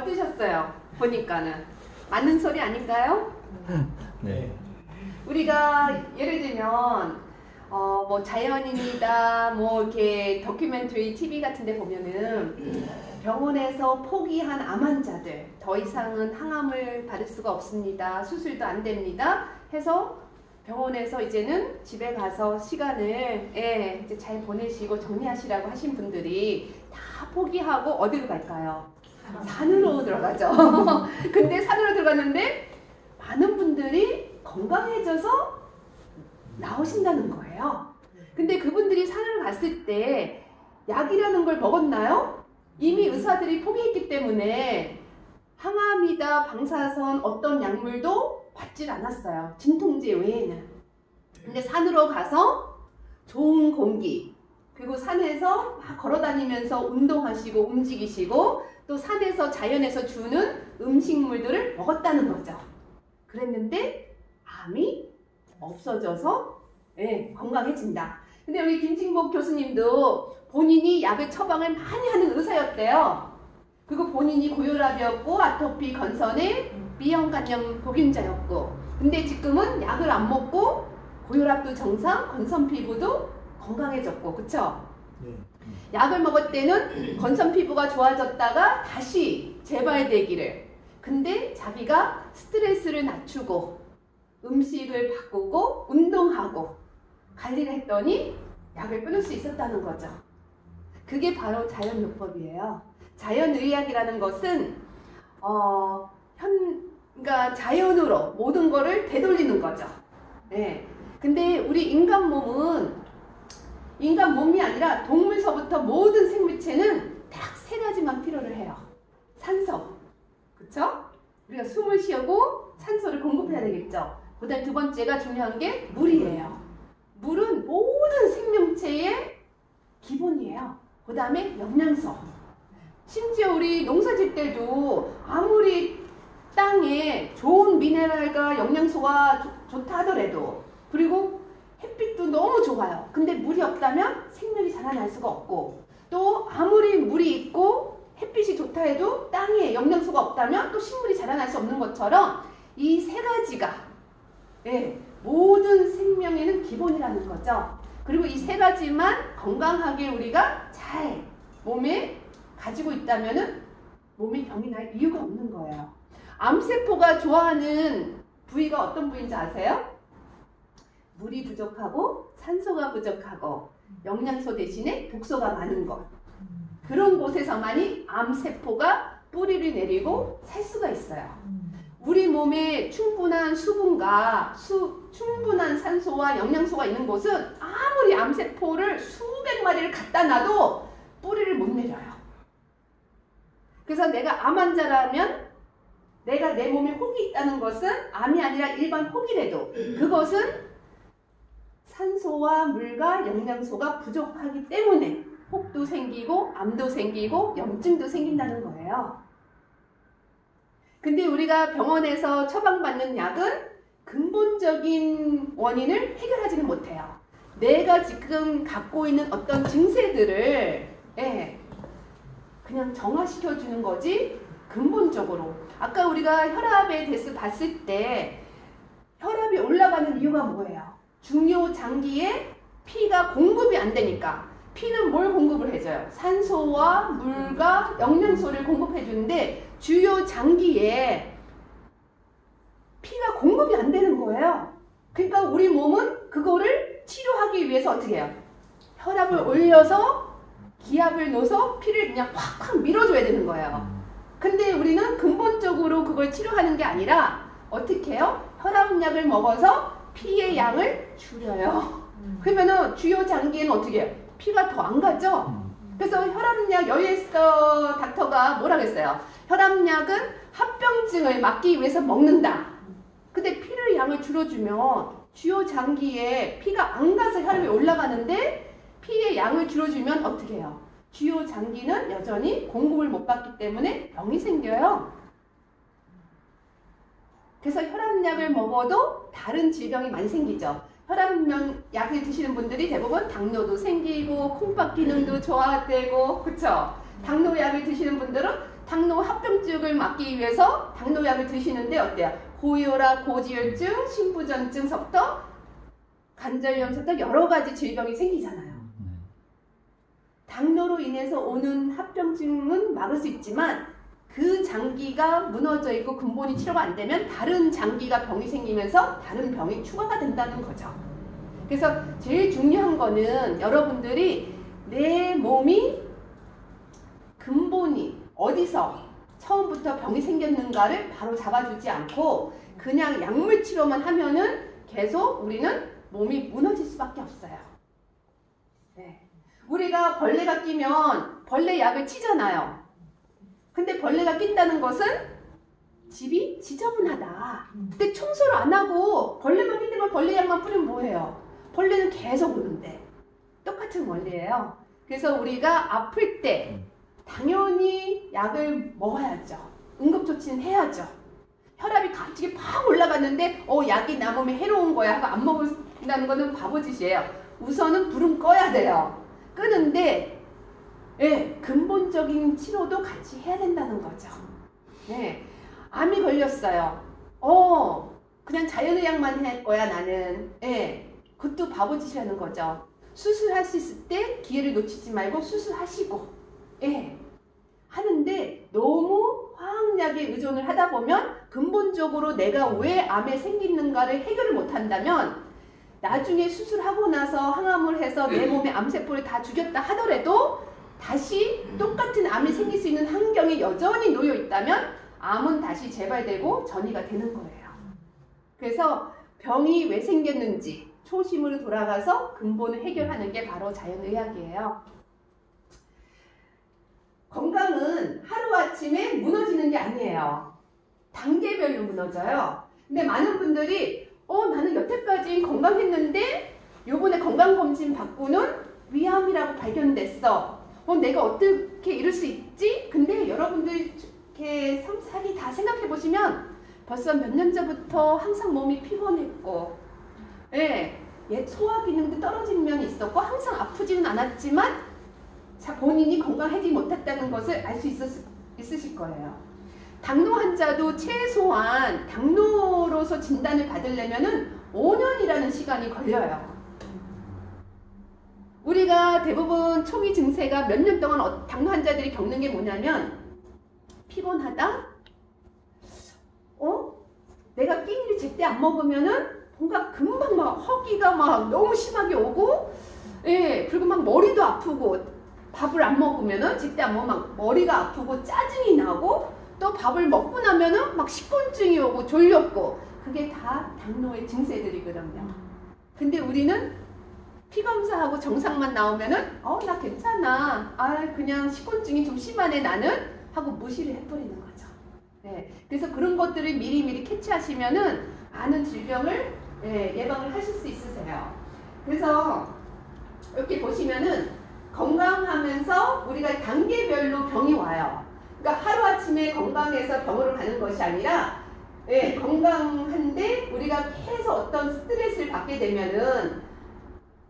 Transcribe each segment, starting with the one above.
어떠셨어요? 보니까는 맞는 소리 아닌가요? 네. 우리가 예를 들면 뭐 자연인이다 뭐 이렇게 다큐멘터리 TV 같은 데 보면은 병원에서 포기한 암 환자들 더 이상은 항암을 받을 수가 없습니다. 수술도 안 됩니다. 해서 병원에서 이제는 집에 가서 시간을 이제 잘 보내시고 정리하시라고 하신 분들이 다 포기하고 어디로 갈까요? 산으로 들어가죠. 근데 산으로 들어갔는데 많은 분들이 건강해져서 나오신다는 거예요. 근데 그분들이 산으로 갔을 때 약이라는 걸 먹었나요? 이미 의사들이 포기했기 때문에 항암이다, 방사선 어떤 약물도 받질 않았어요. 진통제 외에는. 근데 산으로 가서 좋은 공기, 그리고 산에서 막 걸어다니면서 운동하시고 움직이시고 또 산에서 자연에서 주는 음식물들을 먹었다는 거죠. 그랬는데 암이 없어져서 건강해진다. 근데 우리 김진복 교수님도 본인이 약을 처방을 많이 하는 의사였대요. 그리고 본인이 고혈압이었고 아토피, 건선의 B형 간염 복균자였고 근데 지금은 약을 안 먹고 고혈압도 정상, 건선 피부도 건강해졌고 그쵸? 네. 약을 먹을 때는 건선 피부가 좋아졌다가 다시 재발되기를 근데 자기가 스트레스를 낮추고 음식을 바꾸고 운동하고 관리를 했더니 약을 끊을 수 있었다는 거죠. 그게 바로 자연요법이에요. 자연의학이라는 것은 그러니까 자연으로 모든 거를 되돌리는 거죠. 네. 근데 우리 인간 몸이 아니라 동물서부터 모든 생물체는 딱 세 가지만 필요를 해요. 산소, 그쵸? 우리가 숨을 쉬고 산소를 공급해야 되겠죠. 그 다음 두 번째가 중요한 게 물이에요. 물은 모든 생명체의 기본이에요. 그 다음에 영양소. 심지어 우리 농사질 때도 아무리 땅에 좋은 미네랄과 영양소가 좋다 하더라도 그리고 햇빛도 너무 좋아요. 근데 물이 없다면 생명이 자라날 수가 없고 또 아무리 물이 있고 햇빛이 좋다 해도 땅에 영양소가 없다면 또 식물이 자라날 수 없는 것처럼 이 세 가지가 모든 생명에는 기본이라는 거죠. 그리고 이 세 가지만 건강하게 우리가 잘 몸에 가지고 있다면은 몸에 병이 날 이유가 없는 거예요. 암세포가 좋아하는 부위가 어떤 부위인지 아세요? 물이 부족하고 산소가 부족하고 영양소 대신에 독소가 많은 것. 그런 곳에서만이 암세포가 뿌리를 내리고 살 수가 있어요. 우리 몸에 충분한 수분과 충분한 산소와 영양소가 있는 곳은 아무리 암세포를 수백 마리를 갖다 놔도 뿌리를 못 내려요. 그래서 내가 암 환자라면 내가 내 몸에 혹이 있다는 것은 암이 아니라 일반 혹이라도 그것은 산소와 물과 영양소가 부족하기 때문에 혹도 생기고 암도 생기고 염증도 생긴다는 거예요. 근데 우리가 병원에서 처방받는 약은 근본적인 원인을 해결하지는 못해요. 내가 지금 갖고 있는 어떤 증세들을 그냥 정화시켜주는 거지 근본적으로. 아까 우리가 혈압에 대해서 봤을 때 혈압이 올라가는 이유가 뭐예요? 중요 장기에 피가 공급이 안 되니까. 피는 뭘 공급을 해줘요? 산소와 물과 영양소를 공급해 주는데 주요 장기에 피가 공급이 안 되는 거예요. 그러니까 우리 몸은 그거를 치료하기 위해서 어떻게 해요? 혈압을 올려서 기압을 넣어서 피를 그냥 확확 밀어줘야 되는 거예요. 근데 우리는 근본적으로 그걸 치료하는 게 아니라 어떻게 해요? 혈압약을 먹어서 피의 양을 줄여요. 그러면은 주요 장기에는 어떻게 해요? 피가 더 안 가죠? 그래서 혈압약, 여의에서 닥터가 뭐라 그랬어요? 혈압약은 합병증을 막기 위해서 먹는다. 근데 피를 양을 줄여주면 주요 장기에 피가 안 가서 혈압이 올라가는데 피의 양을 줄여주면 어떻게 해요? 주요 장기는 여전히 공급을 못 받기 때문에 병이 생겨요. 그래서 혈압약을 먹어도 다른 질병이 많이 생기죠. 혈압약을 드시는 분들이 대부분 당뇨도 생기고 콩팥 기능도 저하되고 그쵸? 당뇨약을 드시는 분들은 당뇨 합병증을 막기 위해서 당뇨약을 드시는데 어때요? 고혈압, 고지혈증, 심부전증, 석도, 관절염부터 여러 가지 질병이 생기잖아요. 당뇨로 인해서 오는 합병증은 막을 수 있지만 그 장기가 무너져 있고 근본이 치료가 안 되면 다른 장기가 병이 생기면서 다른 병이 추가가 된다는 거죠. 그래서 제일 중요한 거는 여러분들이 내 몸이 근본이 어디서 처음부터 병이 생겼는가를 바로 잡아주지 않고 그냥 약물 치료만 하면은 계속 우리는 몸이 무너질 수밖에 없어요. 네. 우리가 벌레가 끼면 벌레 약을 치잖아요. 근데 벌레가 낀다는 것은 집이 지저분하다. 근데 청소를 안 하고 벌레만 낀다면 벌레 약만 뿌리면 뭐예요? 벌레는 계속 오는데 똑같은 원리예요. 그래서 우리가 아플 때 당연히 약을 먹어야죠. 응급조치는 해야죠. 혈압이 갑자기 팍 올라갔는데 약이 나 몸에 해로운 거야 하고 안 먹는다는 거는 바보짓이에요. 우선은 불은 꺼야 돼요. 끄는데 근본적인 치료도 같이 해야 된다는 거죠. 네. 암이 걸렸어요. 그냥 자연의학만 할 거야 나는. 그것도 바보짓이라는 거죠. 수술할 수 있을 때 기회를 놓치지 말고 수술하시고 하는데 너무 화학약에 의존을 하다 보면 근본적으로 내가 왜 암에 생기는가를 해결을 못한다면 나중에 수술하고 나서 항암을 해서 내 몸의 암세포를 다 죽였다 하더라도 다시 똑같은 암이 생길 수 있는 환경에 여전히 놓여 있다면 암은 다시 재발되고 전이가 되는 거예요. 그래서 병이 왜 생겼는지 초심으로 돌아가서 근본을 해결하는 게 바로 자연의학이에요. 건강은 하루아침에 무너지는 게 아니에요. 단계별로 무너져요. 근데 많은 분들이 나는 여태까지 건강했는데 요번에 건강검진 받고는 위암이라고 발견됐어. 내가 어떻게 이럴 수 있지? 근데 여러분들 이렇게 상세하게 다 생각해 보시면 벌써 몇 년 전부터 항상 몸이 피곤했고 옛 소화 기능도 떨어진 면이 있었고 항상 아프지는 않았지만 본인이 건강하지 못했다는 것을 알 수 있으실 거예요. 당뇨 환자도 최소한 당뇨로서 진단을 받으려면 5년이라는 시간이 걸려요. 우리가 대부분 초기 증세가 몇 년 동안 당뇨 환자들이 겪는 게 뭐냐면 피곤하다? 내가 끼니를 제때 안 먹으면은 뭔가 금방 막 허기가 막 너무 심하게 오고 그리고 막 머리도 아프고 밥을 안 먹으면은 제때 안 먹으면 막 머리가 아프고 짜증이 나고 또 밥을 먹고 나면은 막 식곤증이 오고 졸렸고 그게 다 당뇨의 증세들이거든요. 근데 우리는 피 검사하고 정상만 나오면은 나 괜찮아. 그냥 식곤증이 좀 심하네 나는 하고 무시를 해버리는 거죠. 그래서 그런 것들을 미리미리 캐치하시면은 많은 질병을 예방을 하실 수 있으세요. 그래서 이렇게 보시면은 건강하면서 우리가 단계별로 병이 와요. 그러니까 하루아침에 건강해서 병으로 가는 것이 아니라 건강한데 우리가 계속 어떤 스트레스를 받게 되면은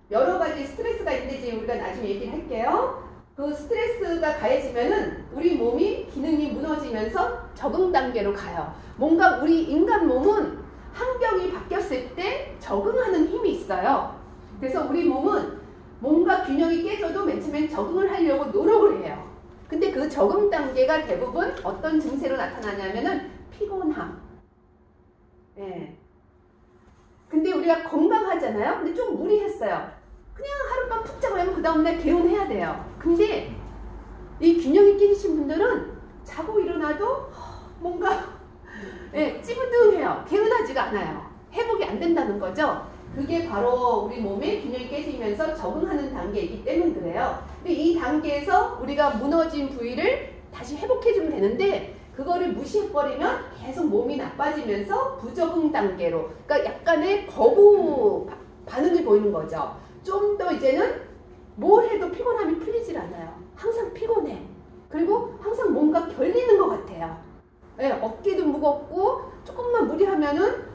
여러 가지 스트레스가 있는데 지금 우리가 나중에 얘기를 할게요. 그 스트레스가 가해지면은 우리 몸이 기능이 무너지면서 적응 단계로 가요. 뭔가 우리 인간 몸은 환경이 바뀌었을 때 적응하는 힘이 있어요. 그래서 우리 몸은 뭔가 균형이 깨져도 맨 처음엔 적응을 하려고 노력을 해요. 근데 그 적응 단계가 대부분 어떤 증세로 나타나냐면은 피곤함. 근데 우리가 건강하잖아요. 근데 좀 무리했어요. 그냥 하룻밤 푹 자고 하면 그 다음날 개운해야 돼요. 근데 이 균형이 깨지신 분들은 자고 일어나도 뭔가 찌부둥해요. 개운하지가 않아요. 회복이 안 된다는 거죠. 그게 바로 우리 몸의 균형이 깨지면서 적응하는 단계이기 때문에 그래요. 근데 이 단계에서 우리가 무너진 부위를 다시 회복해주면 되는데 그거를 무시해버리면 계속 몸이 나빠지면서 부적응 단계로 그러니까 약간의 거부 반응을 보이는 거죠. 좀 더 이제는 뭘 해도 피곤함이 풀리질 않아요. 항상 피곤해. 그리고 항상 뭔가 결리는 것 같아요. 어깨도 무겁고 조금만 무리하면은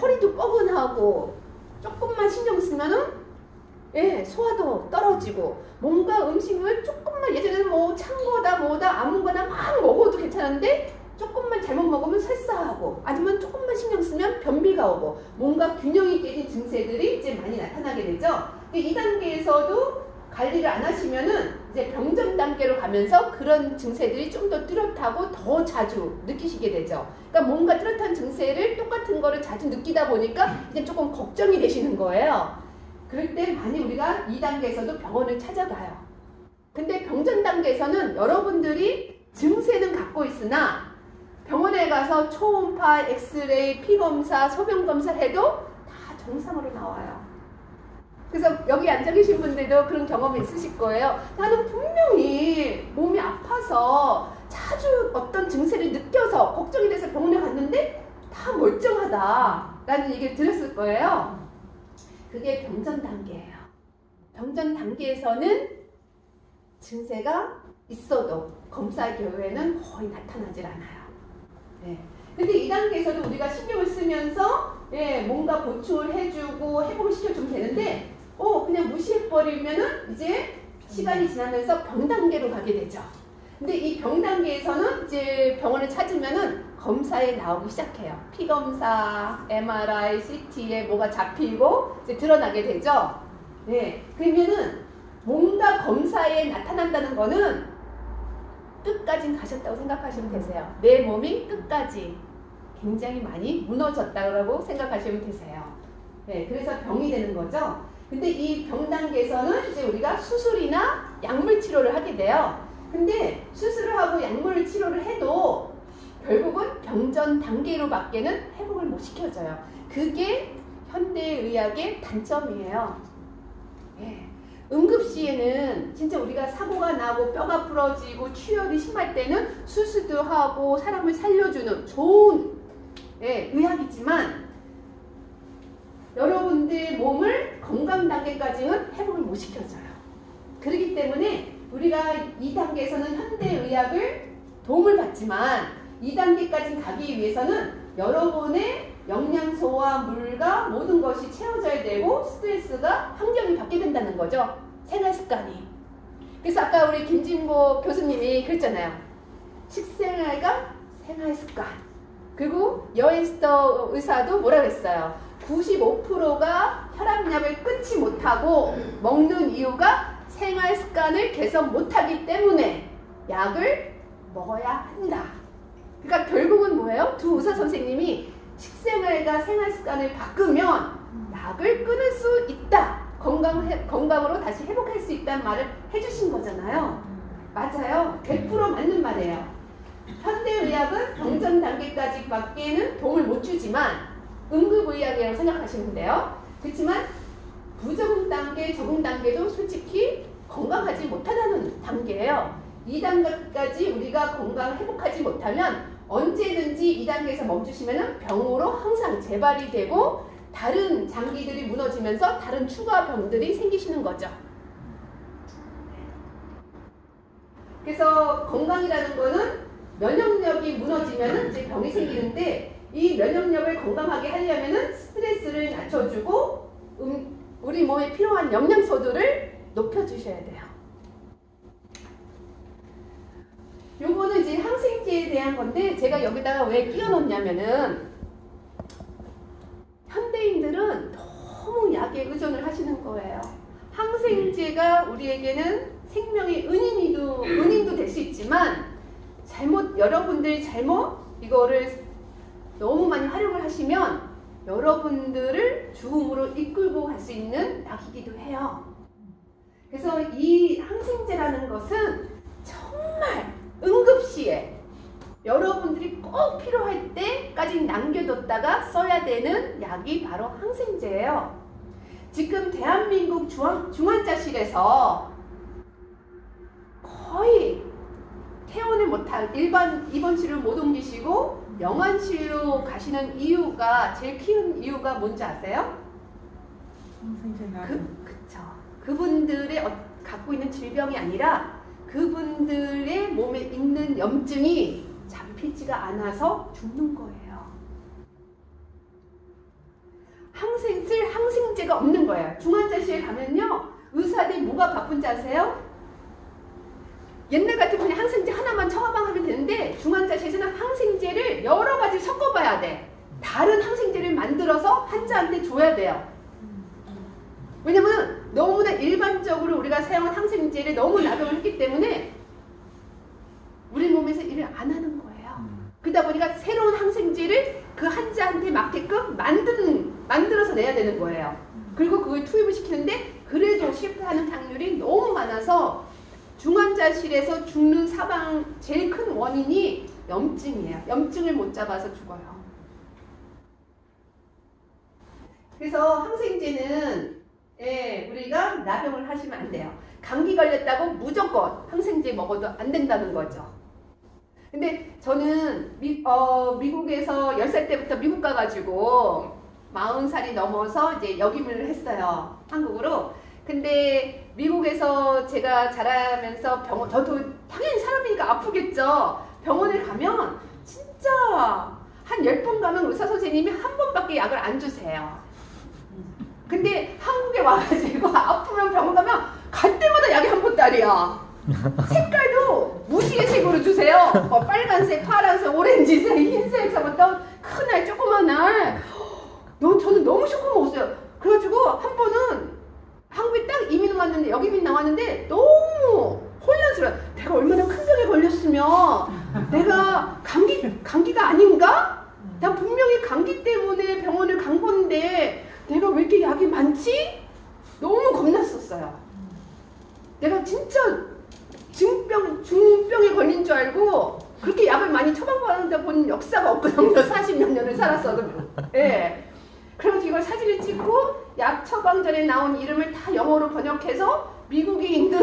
허리도 뻐근하고 조금만 신경 쓰면은 예, 소화도 떨어지고 뭔가 음식을 조금만 예전에는 뭐 찬 거다 뭐다 아무거나 막 먹어도 괜찮은데 조금만 잘못 먹으면 설사하고 아니면 조금만 신경 쓰면 변비가 오고 뭔가 균형이 깨진 증세들이 이제 많이 나타나게 되죠. 근데 이 단계에서도 관리를 안 하시면은 이제 병전 단계로 가면서 그런 증세들이 좀 더 뚜렷하고 더 자주 느끼시게 되죠. 그러니까 뭔가 뚜렷한 증세를 똑같은 거를 자주 느끼다 보니까 이제 조금 걱정이 되시는 거예요. 그럴 때 많이 우리가 2단계에서도 병원을 찾아가요. 근데 병전 단계에서는 여러분들이 증세는 갖고 있으나 병원에 가서 초음파, 엑스레이, 피검사, 소변검사를 해도 다 정상으로 나와요. 그래서 여기 앉아 계신 분들도 그런 경험이 있으실 거예요. 나는 분명히 몸이 아파서 자주 어떤 증세를 느껴서 걱정이 돼서 병원에 갔는데 다 멀쩡하다라는 얘기를 들었을 거예요. 그게 병전 단계예요. 병전 단계에서는 증세가 있어도 검사 결과에는 거의 나타나질 않아요. 네. 근데 이 단계에서도 우리가 신경을 쓰면서 뭔가 보충을 해주고 회복을 시켜주면 되는데 그냥 무시해버리면은 이제 시간이 지나면서 병 단계로 가게 되죠. 근데 이 병 단계에서는 이제 병원을 찾으면은 검사에 나오기 시작해요. 피검사, MRI, CT에 뭐가 잡히고 이제 드러나게 되죠. 네. 그러면은 뭔가 검사에 나타난다는 거는 끝까지 가셨다고 생각하시면 되세요. 내 몸이 끝까지 굉장히 많이 무너졌다고 생각하시면 되세요. 네. 그래서 병이 되는 거죠. 근데 이 병 단계에서는 이제 우리가 수술이나 약물 치료를 하게 돼요. 근데 수술을 하고 약물 치료를 해도 결국은 병전 단계로 밖에는 회복을 못 시켜줘요. 그게 현대의학의 단점이에요. 예. 응급시에는 진짜 우리가 사고가 나고 뼈가 부러지고 출혈이 심할 때는 수술도 하고 사람을 살려주는 좋은 의학이지만 여러분들의 몸을 건강 단계까지는 회복을 못 시켜줘요. 그렇기 때문에 우리가 2단계에서는 현대의학을 도움을 받지만 2단계까지 가기 위해서는 여러분의 영양소와 물과 모든 것이 채워져야 되고 스트레스가 환경이 바뀌게 된다는 거죠. 생활습관이. 그래서 아까 우리 김진보 교수님이 그랬잖아요. 식생활과 생활습관. 그리고 여에스터 의사도 뭐라 그랬어요. 95%가 혈압약을 끊지 못하고 먹는 이유가 생활습관을 개선 못하기 때문에 약을 먹어야 한다. 그러니까 결국은 뭐예요? 두 의사 선생님이 식생활과 생활습관을 바꾸면 약을 끊을 수 있다. 건강으로 다시 회복할 수 있다는 말을 해주신 거잖아요. 맞아요. 100% 맞는 말이에요. 현대의학은 병전 단계까지 밖에는 도움을 못 주지만 응급의학이라고 생각하시면 돼요. 그렇지만 부적응 단계, 적응 단계도 솔직히 건강하지 못하다는 단계예요. 2단계까지 우리가 건강을 회복하지 못하면 언제든지 2단계에서 멈추시면 병으로 항상 재발이 되고 다른 장기들이 무너지면서 다른 추가 병들이 생기시는 거죠. 그래서 건강이라는 거는 면역력이 무너지면 이제 병이 생기는데 이 면역력을 건강하게 하려면 스트레스를 낮춰주고 우리 몸에 필요한 영양소들을 높여주셔야 돼요. 요거는 이제 항생제에 대한 건데 제가 여기다가 왜 끼워 넣냐면은 현대인들은 너무 약에 의존을 하시는 거예요. 항생제가 우리에게는 생명의 은인도 될 수 있지만 여러분들이 잘못 이거를 너무 많이 활용을 하시면 여러분들을 죽음으로 이끌고 갈 수 있는 약이기도 해요. 그래서 이 항생제라는 것은 정말 응급시에 여러분들이 꼭 필요할 때까지 남겨뒀다가 써야 되는 약이 바로 항생제예요. 지금 대한민국 중환자실에서 거의 퇴원을 못한 일반 입원실을 못 옮기시고 영안실로 가시는 이유가 제일 큰 이유가 뭔지 아세요? 그쵸. 그분들의 갖고 있는 질병이 아니라 그분들의 몸에 있는 염증이 잡히지가 않아서 죽는 거예요. 쓸 항생제가 없는 거예요. 중환자실에 가면요. 의사들이 뭐가 바쁜지 아세요? 옛날 같으면 그냥 항생제 하나만 처방하면 되는데 중환자실에서는 항생제를 여러 가지 섞어봐야 돼. 다른 항생제를 만들어서 환자한테 줘야 돼요. 왜냐면 너무나 일반적으로 우리가 사용한 항생제를 너무 낙용을 했기 때문에 우리 몸에서 일을 안 하는 거예요. 그러다 보니까 새로운 항생제를 그 환자한테 맞게끔 만들어서 내야 되는 거예요. 그리고 그걸 투입을 시키는데 그래도 실패하는 확률이 너무 많아서 중환자실에서 죽는 사망 제일 큰 원인이 염증이에요. 염증을 못 잡아서 죽어요. 그래서 항생제는 우리가 낙용을 하시면 안 돼요. 감기 걸렸다고 무조건 항생제 먹어도 안 된다는 거죠. 근데 저는 미국에서 10살 때부터 미국 가가지고 40살이 넘어서 이제 역임을 했어요. 한국으로. 근데 미국에서 제가 자라면서 저도 당연히 사람이니까 아프겠죠. 병원에 가면 진짜 한 10번 가면 의사 선생님이 한 번밖에 약을 안 주세요. 근데 한국에 와가지고 아프면 병원 가면 갈 때마다 약이 한 보따리야. 색깔도 무지개 색으로 주세요. 빨간색, 파란색, 오렌지색, 흰색, 어떤 큰 알, 조그만 알. 저는 너무 쇼크 먹었어요. 그래가지고 한 번은 한국에 딱 이민 왔는데 여기민 나왔는데 너무 혼란스러워요. 내가 얼마나 큰 병에 걸렸으면 내가 감기가 아닌가? 난 분명히 감기 때문에 병원을 간 건데 내가 왜 이렇게 약이 많지? 너무 겁났었어요. 내가 진짜 중병에 걸린 줄 알고 그렇게 약을 많이 처방받는다 본 역사가 없거든요. 40몇 년을 살았어도. 예. 그래서 이걸 사진을 찍고 약 처방 전에 나온 이름을 다 영어로 번역해서 미국에 있는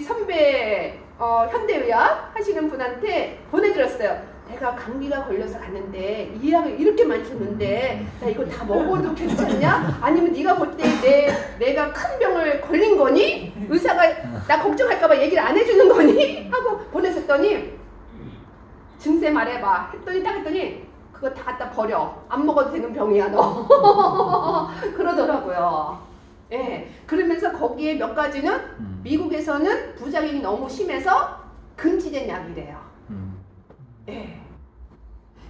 선배 현대의학 하시는 분한테 보내드렸어요. 내가 감기가 걸려서 갔는데 이 약을 이렇게 많이 줬는데 나 이거 다 먹어도 괜찮냐? 아니면 네가 볼 때 내가 큰 병을 걸린 거니? 의사가 나 걱정할까봐 얘기를 안 해주는 거니? 하고 보냈었더니 증세 말해봐 했더니 그거 다 갖다 버려. 안 먹어도 되는 병이야 너. 그러더라고요. 예. 그러면서 거기에 몇 가지는 미국에서는 부작용이 너무 심해서 금지된 약이래요. 예.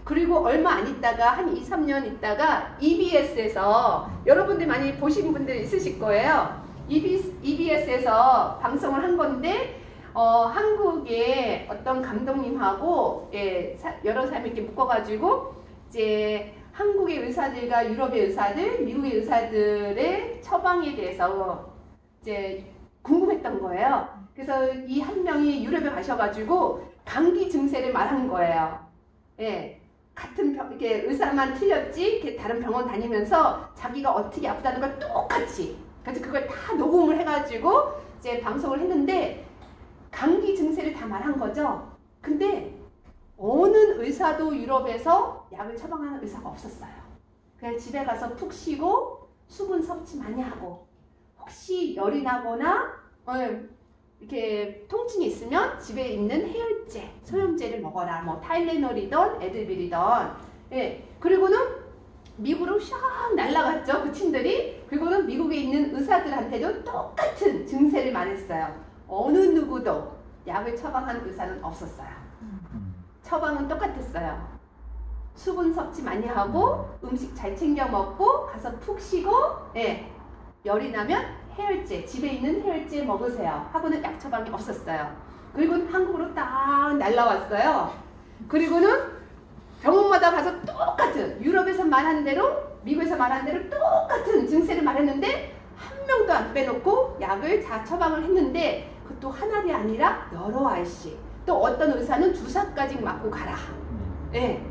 그리고 얼마 안 있다가 한 2, 3년 있다가 EBS에서 여러분들 많이 보신 분들 있으실 거예요. EBS에서 방송을 한 건데 한국의 어떤 감독님하고 여러 사람이 이렇게 묶어가지고 이제 한국의 의사들과 유럽의 의사들, 미국의 의사들의 처방에 대해서 이제 궁금했던 거예요. 그래서 이 한 명이 유럽에 가셔가지고 감기 증세를 말한 거예요. 예. 같은 이렇게 의사만 틀렸지, 이렇게 다른 병원 다니면서 자기가 어떻게 아프다는 걸 똑같이. 그래서 그걸 다 녹음을 해가지고 이제 방송을 했는데 감기 증세를 다 말한 거죠. 근데 어느 의사도 유럽에서 약을 처방하는 의사가 없었어요. 그냥 집에 가서 푹 쉬고 수분 섭취 많이 하고 혹시 열이 나거나 이렇게 통증이 있으면 집에 있는 해열제, 소염제를 먹어라. 뭐 타일레놀이든 에드빌이든. 예. 그리고는 미국으로 샥 날아갔죠. 그 팀들이. 그리고는 미국에 있는 의사들한테도 똑같은 증세를 말했어요. 어느 누구도 약을 처방한 의사는 없었어요. 처방은 똑같았어요. 수분 섭취 많이 하고 음식 잘 챙겨 먹고 가서 푹 쉬고 열이 나면 해열제, 집에 있는 해열제 먹으세요 하고는 약 처방이 없었어요. 그리고 한국으로 딱 날라왔어요. 그리고는 병원마다 가서 똑같은 유럽에서 말한 대로 미국에서 말한 대로 똑같은 증세를 말했는데 한 명도 안 빼놓고 약을 다 처방을 했는데 그것도 하나이 아니라 여러 알씩 또 어떤 의사는 주사까지 맞고 가라.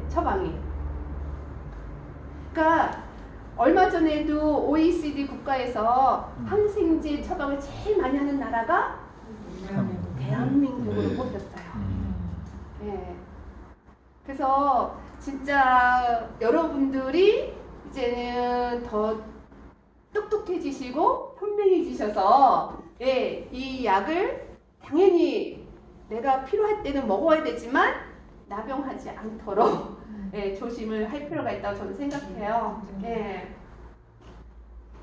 처방이. 그러니까 얼마 전에도 OECD 국가에서 항생제 처방을 제일 많이 하는 나라가 대한민국으로 뽑혔어요. 그래서 진짜 여러분들이 이제는 더 똑똑해지시고 현명해지셔서 이 약을 당연히 내가 필요할 때는 먹어야 되지만 나병하지 않도록 예, 조심을 할 필요가 있다고 저는 생각해요. 예.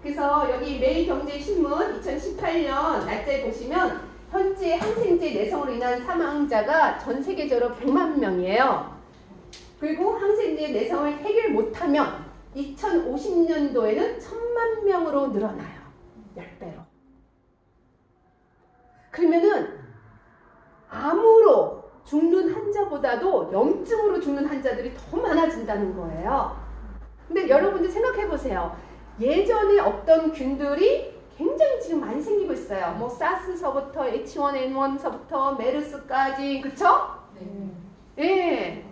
그래서 여기 매일경제신문 2018년 날짜에 보시면 현재 항생제 내성으로 인한 사망자가 전 세계적으로 100만 명이에요. 그리고 항생제 내성을 해결 못하면 2050년도에는 1000만 명으로 늘어나요. 10배로. 그러면은 암으로 죽는 환자보다도 염증으로 죽는 환자들이 더 많아진다는 거예요. 근데 여러분들 생각해 보세요. 예전에 없던 균들이 굉장히 지금 많이 생기고 있어요. 뭐 사스서부터 H1N1서부터 메르스까지, 그쵸? 예.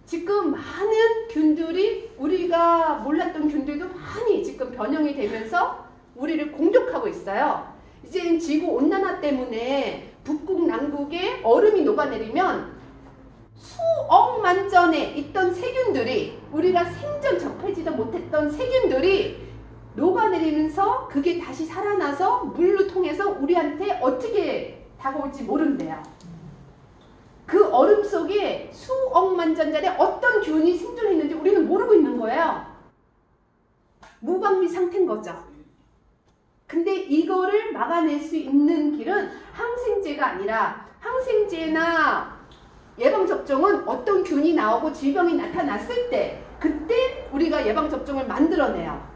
지금 많은 균들이 우리가 몰랐던 균들도 많이 지금 변형이 되면서 우리를 공격하고 있어요. 이제 지구 온난화 때문에 북극 남극에 얼음이 녹아내리면 수억만 전에 있던 세균들이, 우리가 생전 접하지도 못했던 세균들이 녹아내리면서 그게 다시 살아나서 물로 통해서 우리한테 어떻게 다가올지 모른대요. 그 얼음 속에 수억만 전 전에 어떤 균이 생존했는지 우리는 모르고 있는 거예요. 무방비 상태인 거죠. 근데 이거를 막아낼 수 있는 길은 항생제가 아니라, 항생제나 예방접종은 어떤 균이 나오고 질병이 나타났을 때 그때 우리가 예방접종을 만들어내요.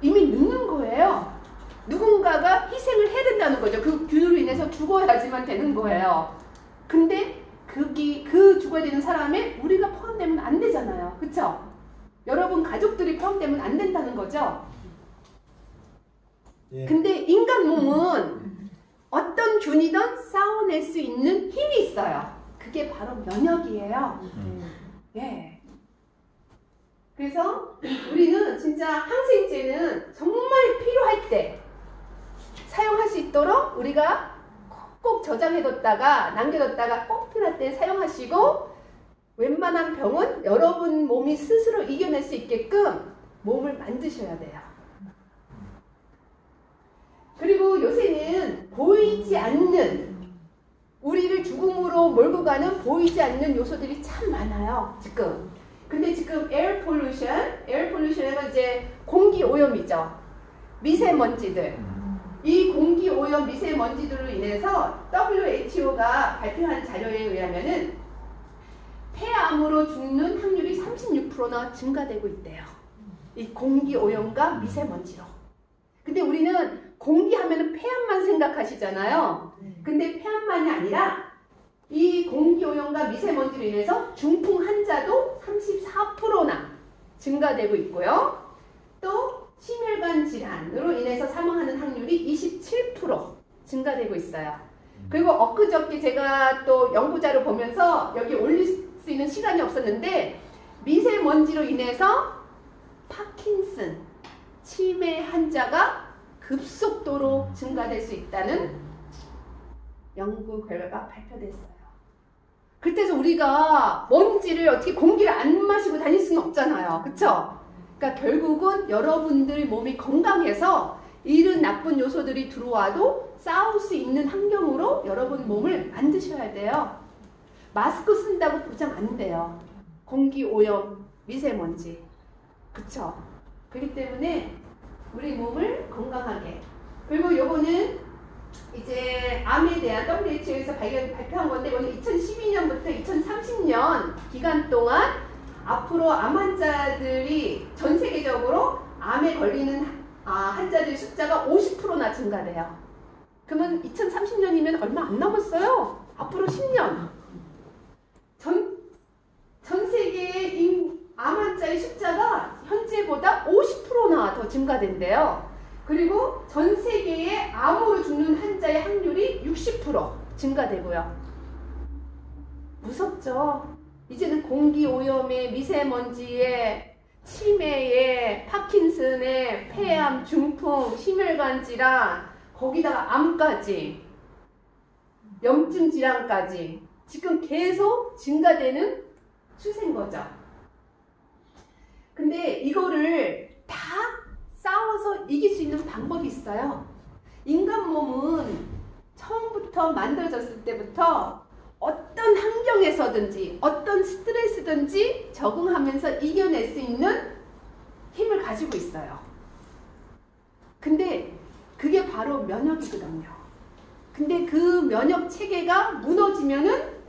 이미 늦는 거예요. 누군가가 희생을 해야 된다는 거죠. 그 균으로 인해서 죽어야지만 되는 거예요. 근데 그 죽어야 되는 사람에 우리가 포함되면 안 되잖아요. 그쵸? 여러분 가족들이 포함되면 안 된다는 거죠. 예. 근데 인간 몸은 어떤 균이든 싸워낼 수 있는 힘이 있어요. 그게 바로 면역이에요. 예. 그래서 우리는 진짜 항생제는 정말 필요할 때 사용할 수 있도록 우리가 꼭 저장해뒀다가 남겨뒀다가 꼭 필요할 때 사용하시고, 웬만한 병은 여러분 몸이 스스로 이겨낼 수 있게끔 몸을 만드셔야 돼요. 그리고 요새는 보이지 않는, 우리를 죽음으로 몰고 가는 보이지 않는 요소들이 참 많아요. 지금. 근데 지금 에어 폴루션은 이제 공기 오염이죠. 미세먼지들. 이 공기 오염 미세먼지들로 인해서 WHO가 발표한 자료에 의하면은 폐암으로 죽는 확률이 36%나 증가되고 있대요. 이 공기 오염과 미세먼지로. 근데 우리는 공기 하면은 폐암만 생각하시잖아요. 근데 폐암만이 아니라 이 공기오염과 미세먼지로 인해서 중풍 환자도 34%나 증가되고 있고요. 또 심혈관 질환으로 인해서 사망하는 확률이 27% 증가되고 있어요. 그리고 엊그저께 제가 또 연구자료 보면서 여기 올릴 수 있는 시간이 없었는데, 미세먼지로 인해서 파킨슨, 치매 환자가 급속도로 증가될 수 있다는 연구 결과가 발표됐어요. 그때서 우리가 먼지를 어떻게 공기를 안 마시고 다닐 수는 없잖아요. 그쵸? 그러니까 결국은 여러분들 몸이 건강해서 이런 나쁜 요소들이 들어와도 싸울 수 있는 환경으로 여러분 몸을 만드셔야 돼요. 마스크 쓴다고 보장 안 돼요. 공기 오염, 미세먼지. 그쵸? 그렇기 때문에 우리 몸을 건강하게. 그리고 요거는 이제 암에 대한 WHO에서 발표한 건데, 오늘 2012년부터 2030년 기간 동안 앞으로 암 환자들이 전 세계적으로 암에 걸리는 환자들 숫자가 50%나 증가돼요. 그러면 2030년이면 얼마 안 남았어요. 앞으로 10년. 전 세계의 암 환자의 숫자가 현재보다 50%나 더 증가된대요. 그리고 전 세계의 암으로 죽는 환자의 확률이 60% 증가되고요. 무섭죠? 이제는 공기오염에, 미세먼지에, 치매에, 파킨슨에, 폐암, 중풍, 심혈관 질환, 거기다가 암까지, 염증 질환까지 지금 계속 증가되는 추세인 거죠. 근데 이거를 다 싸워서 이길 수 있는 방법이 있어요. 인간 몸은 처음부터 만들어졌을 때부터 어떤 환경에서든지 어떤 스트레스든지 적응하면서 이겨낼 수 있는 힘을 가지고 있어요. 근데 그게 바로 면역이거든요. 근데 그 면역 체계가 무너지면은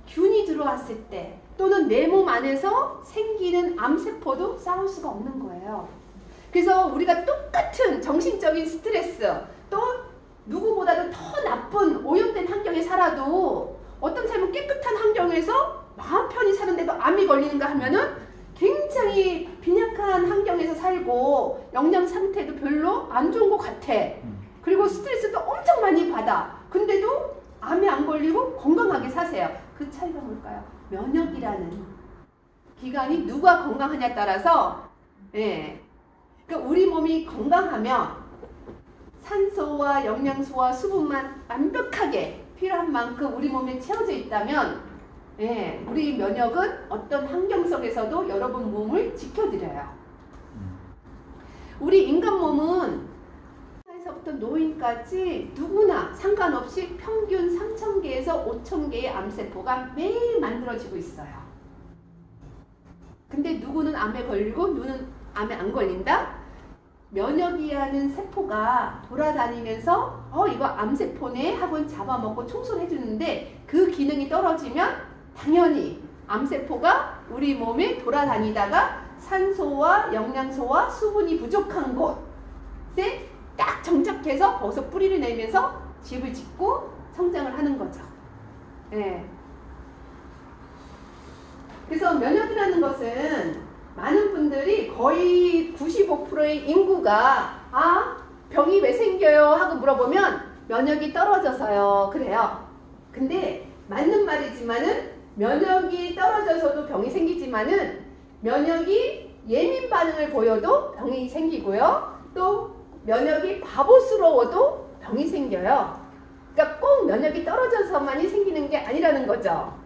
균이 들어왔을 때 또는 내 몸 안에서 생기는 암세포도 싸울 수가 없는 거예요. 그래서 우리가 똑같은 정신적인 스트레스 또 누구보다도 더 나쁜 오염된 환경에 살아도 어떤 사람은 깨끗한 환경에서 마음 편히 사는데도 암이 걸리는가 하면은 굉장히 빈약한 환경에서 살고 영양 상태도 별로 안 좋은 것 같아. 그리고 스트레스도 엄청 많이 받아. 근데도 암에 안 걸리고 건강하게 사세요. 그 차이가 뭘까요? 면역이라는 기관이 누가 건강하냐에 따라서 그러니까 우리 몸이 건강하면 산소와 영양소와 수분만 완벽하게 필요한 만큼 우리 몸에 채워져 있다면 우리 면역은 어떤 환경 속에서도 여러분 몸을 지켜드려요. 우리 인간 몸은 에서부터 노인까지 누구나 상관없이 평균 3,000개에서 5,000개의 암세포가 매일 만들어지고 있어요. 근데 누구는 암에 걸리고 누구는 암에 안 걸린다? 면역이라는 세포가 돌아다니면서 이거 암세포네 하고 잡아먹고 청소를 해주는데 그 기능이 떨어지면 당연히 암세포가 우리 몸에 돌아다니다가 산소와 영양소와 수분이 부족한 곳에 딱 정착해서 거기서 뿌리를 내면서 집을 짓고 성장을 하는 거죠. 그래서 면역이라는 것은 많은 분들이 거의 95%의 인구가 병이 왜 생겨요? 하고 물어보면 면역이 떨어져서요. 그래요. 근데 맞는 말이지만은 면역이 떨어져서도 병이 생기지만은 면역이 예민 반응을 보여도 병이 생기고요. 또 면역이 바보스러워도 병이 생겨요. 그러니까 꼭 면역이 떨어져서만이 생기는 게 아니라는 거죠.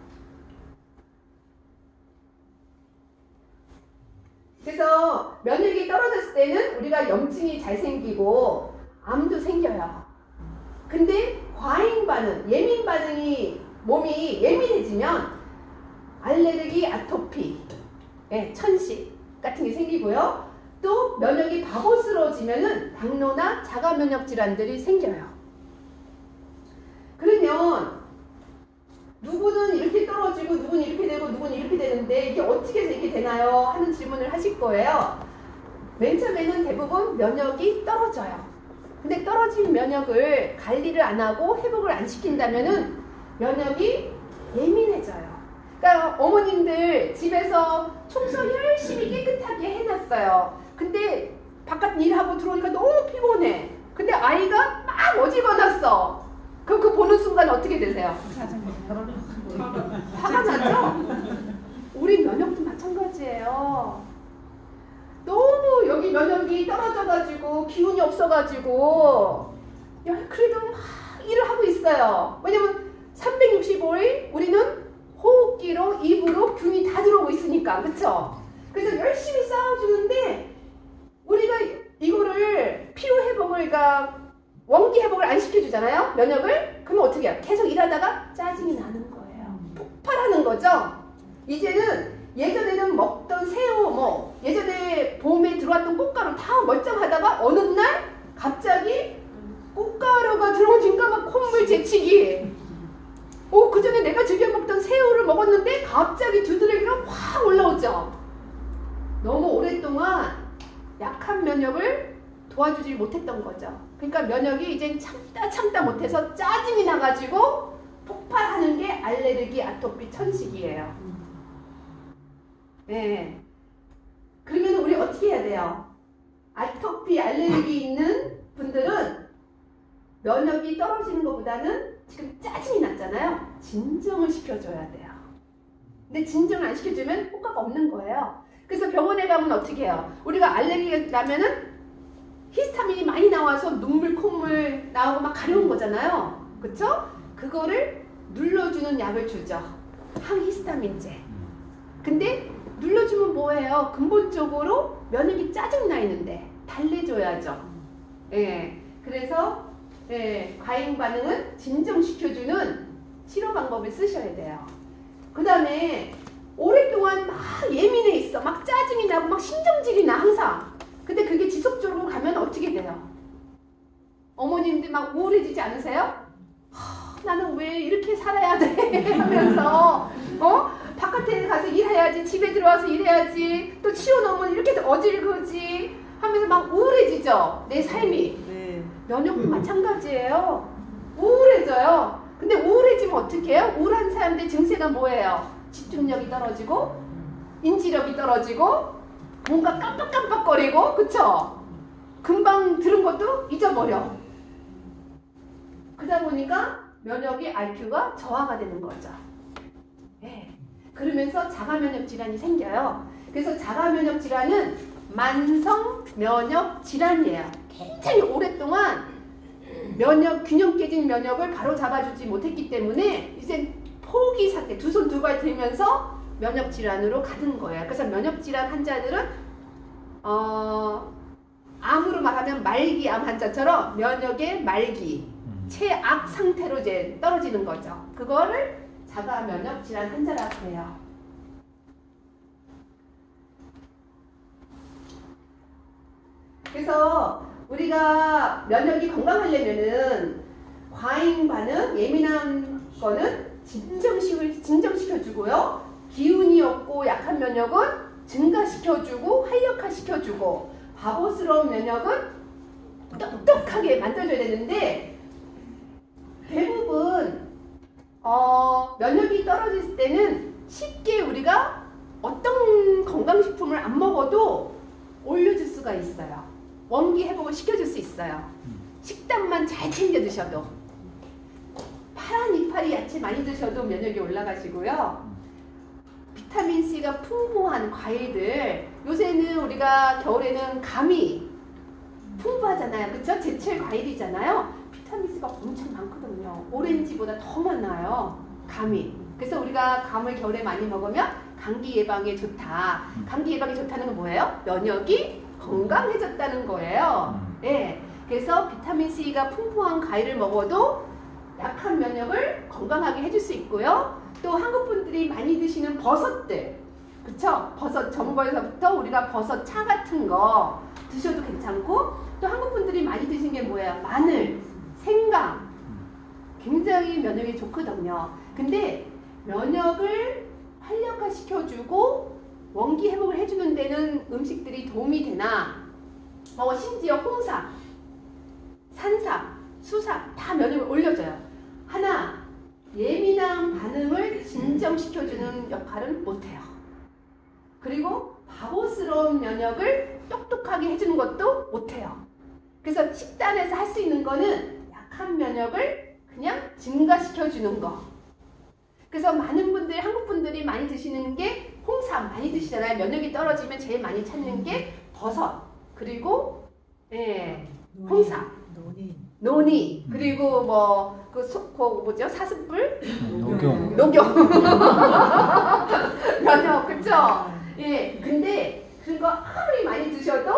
그래서 면역이 떨어졌을 때는 우리가 염증이 잘 생기고 암도 생겨요. 근데 과잉 반응, 예민 반응이 몸이 예민해지면 알레르기, 아토피, 천식 같은 게 생기고요. 또 면역이 바보스러워지면은 당뇨나 자가면역 질환들이 생겨요. 그러면 누구는 이렇게 떨어지고 누구는 이렇게 되고 누구는 이렇게 되는데 이게 어떻게 해서 이렇게 되나요? 하는 질문을 하실 거예요. 맨 처음에는 대부분 면역이 떨어져요. 근데 떨어진 면역을 관리를 안 하고 회복을 안 시킨다면은 면역이 예민해져요. 그러니까 어머님들 집에서 청소 열심히 깨끗하게 해놨어요. 근데 바깥 일하고 들어오니까 너무 피곤해. 근데 아이가 막 어지러웠어. 그럼 그 보는 순간 어떻게 되세요? 화가 나죠? 우리 면역도 마찬가지예요. 너무 여기 면역이 떨어져가지고 기운이 없어가지고 그래도 막 일을 하고 있어요. 왜냐면 365일 우리는 호흡기로 입으로 균이 다 들어오고 있으니까. 그쵸? 그래서 열심히 싸워주는데 우리가 이거를 피로회복을 그러니까 원기회복을 안 시켜주잖아요. 면역을. 그러면 어떻게 해요? 계속 일하다가 짜증이 나는 거예요. 폭발하는 거죠. 이제는 예전에는 먹던 새우 예전에 봄에 들어왔던 꽃가루 다 멀쩡하다가 어느 날 갑자기 꽃가루가 들어오니까 막 콧물 재치기. 그 전에 내가 즐겨 먹던 새우를 먹었는데 갑자기 두드러기가 확 올라오죠. 너무 오랫동안 약한 면역을 도와주지 못했던 거죠. 그러니까 면역이 이제 참다 못해서 짜증이 나가지고 폭발하는 게 알레르기, 아토피, 천식이에요. 그러면 우리 어떻게 해야 돼요? 아토피, 알레르기 있는 분들은 면역이 떨어지는 것보다는 지금 짜증이 났잖아요. 진정을 시켜줘야 돼요. 근데 진정을 안 시켜주면 효과가 없는 거예요. 그래서 병원에 가면 어떻게 해요? 우리가 알레르기가 나면은 히스타민이 많이 나와서 눈물, 콧물 나오고 막 가려운 거잖아요. 그쵸? 그거를 눌러주는 약을 주죠. 항히스타민제. 근데 눌러주면 뭐예요? 근본적으로 면역이 짜증나 있는데 달래줘야죠. 그래서 과잉 반응은 진정시켜주는 치료 방법을 쓰셔야 돼요. 그 다음에 오랫동안 막 예민해 있어. 막 짜증이 나고 막 신경질이 나 항상. 근데 그게 지속적으로 가면 어떻게 돼요? 어머님들 막 우울해지지 않으세요? 나는 왜 이렇게 살아야 돼? 하면서 바깥에 가서 일해야지, 집에 들어와서 일해야지, 또 치워놓으면 이렇게 어질거지 하면서 막 우울해지죠. 내 삶이. 네. 면역도 마찬가지예요. 우울해져요. 근데 우울해지면 어떻게 해요? 우울한 사람들 증세가 뭐예요? 집중력이 떨어지고 인지력이 떨어지고 뭔가 깜빡깜빡거리고, 그쵸? 금방 들은 것도 잊어버려. 그러다 보니까 면역이 IQ가 저하가 되는 거죠. 네. 그러면서 자가면역 질환이 생겨요. 그래서 자가면역 질환은 만성 면역 질환이에요. 굉장히 오랫동안 균형 깨진 면역을 바로 잡아주지 못했기 때문에 이제 포기 상태, 두 손 두 발 들면서 면역 질환으로 가는 거예요. 그래서 면역 질환 환자들은 암으로 말하면 말기암 환자처럼 면역의 말기, 최악 상태로 이제 떨어지는 거죠. 그거를 자가 면역 질환 환자라고 해요. 그래서 우리가 면역이 건강하려면은 과잉 반응, 예민한 거는 진정시켜주고요. 기운이 없고 약한 면역은 증가시켜주고 활력화시켜주고, 바보스러운 면역은 똑똑하게 만들어줘야 되는데, 대부분 면역이 떨어질 때는 쉽게 우리가 어떤 건강식품을 안 먹어도 올려줄 수가 있어요. 원기 회복을 시켜줄 수 있어요. 식단만 잘 챙겨 드셔도, 파란 이파리 야채 많이 드셔도 면역이 올라가시고요. 비타민C가 풍부한 과일들, 요새는 우리가 겨울에는 감이 풍부하잖아요. 그쵸? 제철 과일이잖아요. 비타민C가 엄청 많거든요. 오렌지보다 더 많아요. 감이. 그래서 우리가 감을 겨울에 많이 먹으면 감기 예방에 좋다. 감기 예방에 좋다는 건 뭐예요? 면역이 건강해졌다는 거예요. 예. 그래서 비타민C가 풍부한 과일을 먹어도 약한 면역을 건강하게 해줄 수 있고요. 또 한국 분들이 많이 드시는 버섯들, 그쵸? 버섯 전부에서부터 우리가 버섯 차 같은 거 드셔도 괜찮고, 또 한국 분들이 많이 드시는 게 뭐예요? 마늘, 생강, 굉장히 면역에 좋거든요. 근데 면역을 활력화시켜주고 원기 회복을 해주는 데는 음식들이 도움이 되나, 심지어 홍삼, 산삼, 수삼 다 면역을 올려줘요. 하나, 예민한 반응을 진정시켜주는 역할은 못해요. 그리고 바보스러운 면역을 똑똑하게 해주는 것도 못해요. 그래서 식단에서 할 수 있는 거는 약한 면역을 그냥 증가시켜주는 거. 그래서 많은 분들, 한국 분들이 많이 드시는 게 홍삼 많이 드시잖아요. 면역이 떨어지면 제일 많이 찾는 게 버섯, 그리고 홍삼, 노니, 그리고 뭐죠? 사슴뿔? 녹용. 면역, 그쵸? 예, 근데 그거 아무리 많이 드셔도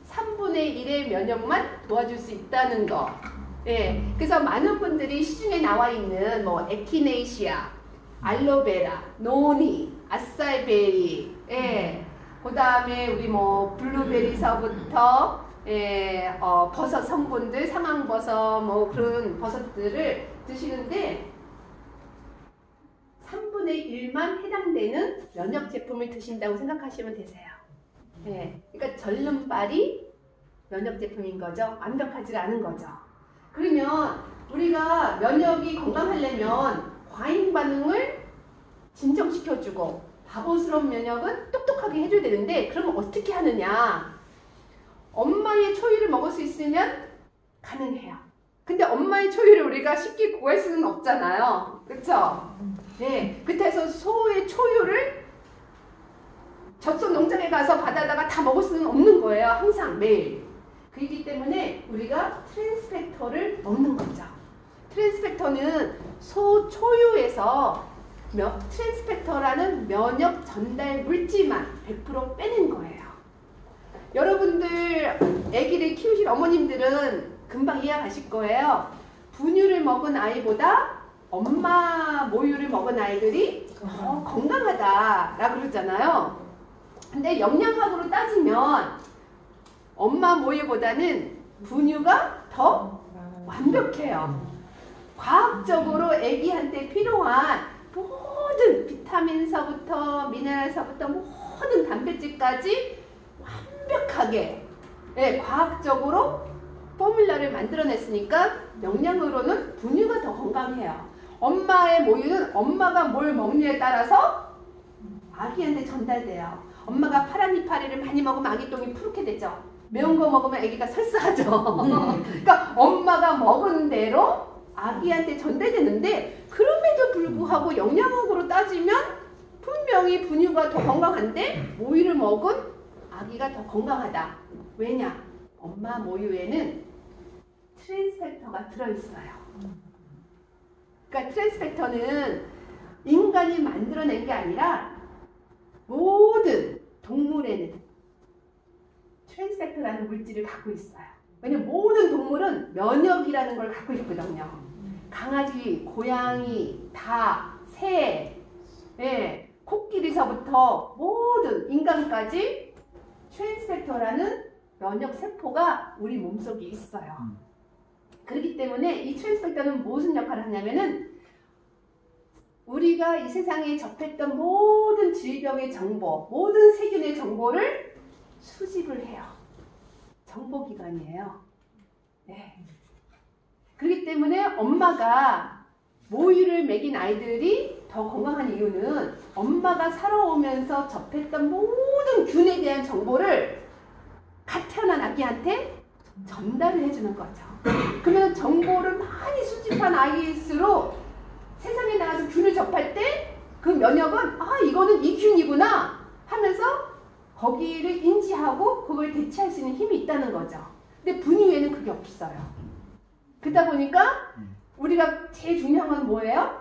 3분의 1의 면역만 도와줄 수 있다는 거. 예, 그래서 많은 분들이 시중에 나와 있는 에키네이시아, 알로베라, 노니, 아싸이베리, 그 다음에 우리 블루베리서부터 버섯 성분들, 상황버섯 그런 버섯들을 드시는데 3분의 1만 해당되는 면역 제품을 드신다고 생각하시면 되세요. 그러니까 절름발이 면역 제품인 거죠. 완벽하지 않은 거죠. 그러면 우리가 면역이 건강하려면 과잉 반응을 진정시켜주고 바보스러운 면역은 똑똑하게 해줘야 되는데, 그러면 어떻게 하느냐? 엄마의 초유를 먹을 수 있으면 가능해요. 근데 엄마의 초유를 우리가 쉽게 구할 수는 없잖아요. 그쵸? 네. 그래서 소의 초유를 젖소 농장에 가서 받아다가 다 먹을 수는 없는 거예요. 항상 매일. 그렇기 때문에 우리가 트랜스펙터를 먹는 거죠. 트랜스펙터는 소 초유에서 트랜스펙터라는 면역 전달 물질만 100% 빼는 거예요. 여러분들 아기를 키우신 어머님들은 금방 이해하실 거예요. 분유를 먹은 아이보다 엄마 모유를 먹은 아이들이 건강하다라고 그러잖아요. 근데 영양학으로 따지면 엄마 모유보다는 분유가 더 완벽해요. 과학적으로 아기한테 필요한 모든 비타민서부터 미네랄서부터 모든 단백질까지 완벽하게 과학적으로 포뮬러를 만들어냈으니까 영양으로는 분유가 더 건강해요. 엄마의 모유는 엄마가 뭘 먹느냐에 따라서 아기한테 전달돼요. 엄마가 파란 이파리를 많이 먹으면 아기 똥이 푸르게 되죠. 매운 거 먹으면 아기가 설사하죠. 그러니까 엄마가 먹은 대로 아기한테 전달되는데, 그럼에도 불구하고 영양학으로 따지면 분명히 분유가 더 건강한데 모유를 먹은 아기가 더 건강하다. 왜냐? 엄마 모유에는 트랜스팩터가 들어있어요. 그러니까 트랜스팩터는 인간이 만들어낸 게 아니라 모든 동물에는 트랜스팩터라는 물질을 갖고 있어요. 왜냐면 모든 동물은 면역이라는 걸 갖고 있거든요. 강아지, 고양이, 닭, 새, 코끼리서부터 모든 인간까지 트랜스팩터라는 면역 세포가 우리 몸속에 있어요. 그렇기 때문에 이 트랜스팩터는 무슨 역할을 하냐면은 우리가 이 세상에 접했던 모든 질병의 정보, 모든 세균의 정보를 수집을 해요. 정보기관이에요. 네. 그렇기 때문에 엄마가 모유를 먹인 아이들이 더 건강한 이유는 엄마가 살아오면서 접했던 모든 균에 대한 정보를 갓 태어난 아기한테 전달을 해주는 거죠. 그러면 정보를 많이 수집한 아이일수록 세상에 나가서 균을 접할 때 그 면역은 이거는 이 균이구나 하면서 거기를 인지하고 그걸 대체할 수 있는 힘이 있다는 거죠. 근데 분유에는 그게 없어요. 그러다 보니까 우리가 제일 중요한 건 뭐예요?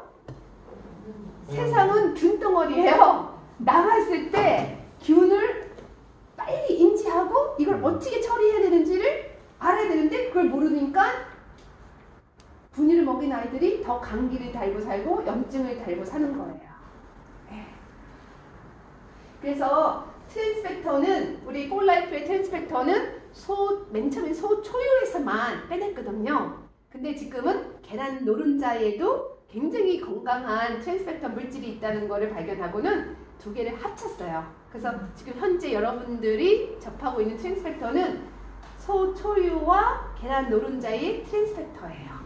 세상은 균덩어리예요. 나갔을 때 균을 빨리 인지하고 이걸 어떻게 처리해야 되는지를 알아야 되는데 그걸 모르니까 분유를 먹인 아이들이 더 감기를 달고 살고 염증을 달고 사는 거예요. 그래서 트랜스팩터는 우리 폴라이프의 트랜스팩터는 맨 처음에 소 초유에서만 빼냈거든요. 근데 지금은 계란 노른자에도 굉장히 건강한 트랜스팩터 물질이 있다는 것을 발견하고는 두 개를 합쳤어요. 그래서 지금 현재 여러분들이 접하고 있는 트랜스팩터는 소 초유와 계란 노른자의 트랜스팩터예요.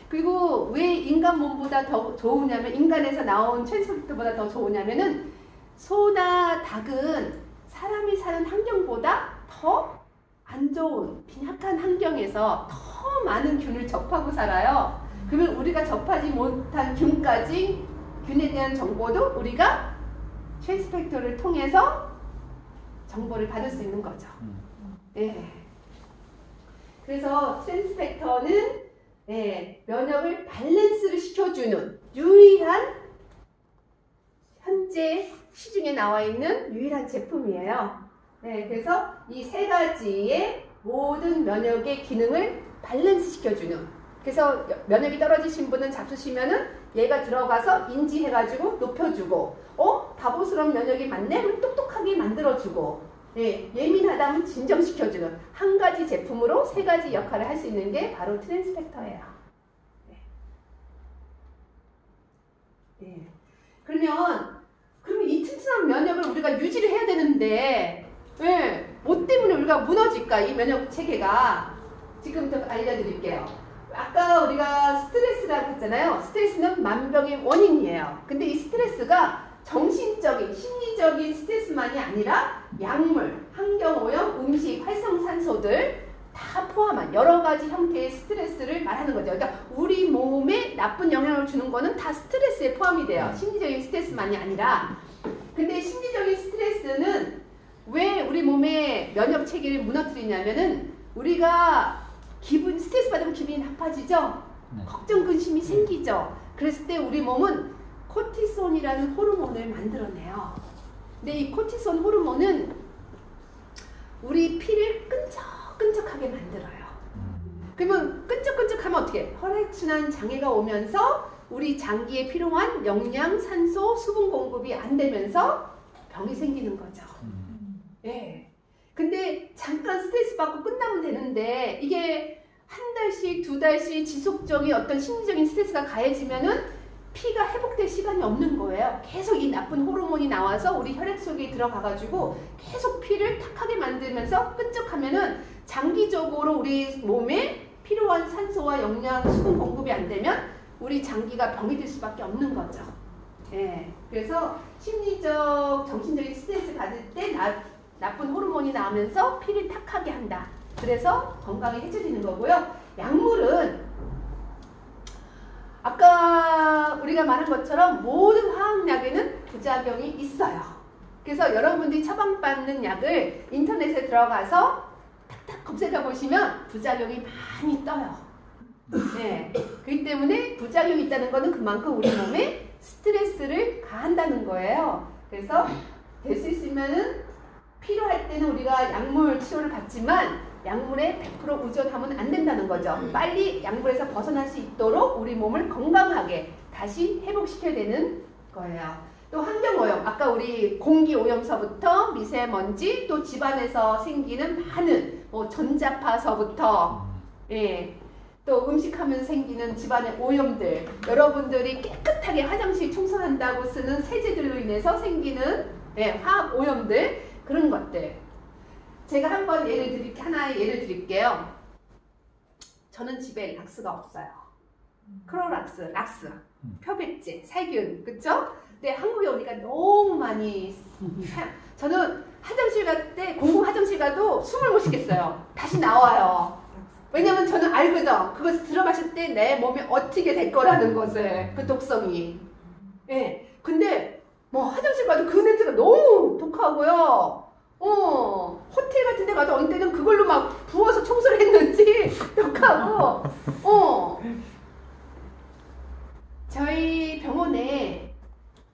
그리고 왜 인간 몸보다 더 좋으냐면, 인간에서 나온 트랜스팩터보다 더 좋으냐면은 소나 닭은 사람이 사는 환경보다 더 안 좋은 빈약한 환경에서 더 많은 균을 접하고 살아요. 그러면 우리가 접하지 못한 균까지, 균에 대한 정보도 우리가 트랜스팩터를 통해서 정보를 받을 수 있는 거죠. 그래서 트랜스팩터는 면역을 밸런스를 시켜주는 유일한, 현재 시중에 나와 있는 유일한 제품이에요. 그래서 이 세 가지의 모든 면역의 기능을 밸런스 시켜주는, 그래서 면역이 떨어지신 분은 잡수시면은 얘가 들어가서 인지해가지고 높여주고, 바보스러운 면역이 많네? 그럼 똑똑하게 만들어주고, 예민하다면 진정시켜주는 한 가지 제품으로 세 가지 역할을 할 수 있는 게 바로 트랜스팩터예요. 그러면 이 튼튼한 면역을 우리가 유지를 해야 되는데 뭐 때문에 우리가 무너질까? 이 면역 체계가 지금부터 알려드릴게요. 아까 우리가 스트레스라고 했잖아요. 스트레스는 만병의 원인이에요. 근데 이 스트레스가 정신적인, 심리적인 스트레스만이 아니라 약물, 환경오염, 음식, 활성산소들 다 포함한 여러 가지 형태의 스트레스를 말하는 거죠. 그러니까 우리 몸에 나쁜 영향을 주는 거는 다 스트레스에 포함이 돼요. 심리적인 스트레스만이 아니라. 근데 심리적인 스트레스는 왜 우리 몸의 면역 체계를 무너뜨리냐면은, 우리가 스트레스 받으면 기분이 나빠지죠? 걱정, 근심이 생기죠? 그랬을 때 우리 몸은 코티솔이라는 호르몬을 만들어내요. 근데 이 코티솔 호르몬은 우리 피를 끈적끈적하게 만들어요. 그러면 끈적끈적하면 어떻게? 혈액순환 장애가 오면서 우리 장기에 필요한 영양, 산소, 수분 공급이 안 되면서 병이 생기는 거죠. 예. 근데 잠깐 스트레스 받고 끝나면 되는데 이게 한 달씩, 두 달씩 지속적인 어떤 심리적인 스트레스가 가해지면은 피가 회복될 시간이 없는 거예요. 계속 이 나쁜 호르몬이 나와서 우리 혈액 속에 들어가가지고 계속 피를 탁하게 만들면서 끈적하면은 장기적으로 우리 몸에 필요한 산소와 영양, 수분 공급이 안 되면 우리 장기가 병이 될 수밖에 없는 거죠. 예. 그래서 심리적, 정신적인 스트레스 받을 때 나쁜 호르몬이 나오면서 피를 탁하게 한다. 그래서 건강이 해쳐지는 거고요. 약물은 아까 우리가 말한 것처럼 모든 화학약에는 부작용이 있어요. 그래서 여러분들이 처방받는 약을 인터넷에 들어가서 탁탁 검색해 보시면 부작용이 많이 떠요. 네. 그렇기 때문에 부작용이 있다는 것은 그만큼 우리 몸에 스트레스를 가한다는 거예요. 그래서 될 수 있으면은 필요할 때는 우리가 약물 치료를 받지만 약물에 100% 의존하면 안 된다는 거죠. 빨리 약물에서 벗어날 수 있도록 우리 몸을 건강하게 다시 회복시켜야 되는 거예요. 또 환경오염, 아까 우리 공기오염서부터 미세먼지, 또 집안에서 생기는 많은 전자파서부터 예, 또 음식하면서 생기는 집안의 오염들, 여러분들이 깨끗하게 화장실 청소한다고 쓰는 세제들로 인해서 생기는 화학오염들, 그런 것들. 제가 한번 하나의 예를 드릴게요. 저는 집에 락스가 없어요. 크로락스, 락스, 표백제, 살균, 그쵸? 근데 한국에 오니까 너무 많이 저는 화장실 갈 때, 공공 화장실 가도 숨을 못 쉬겠어요. 다시 나와요. 왜냐면 저는 알거든. 그것을 들어마실 때 내 몸이 어떻게 될 거라는 것을, 그 독성이. 예. 근데 뭐 화장실 가도 그 냄새가 너무 독하고요. 호텔 같은 데 가도 어느 때는 그걸로 막 부어서 청소를 했는지 독하고. 저희 병원에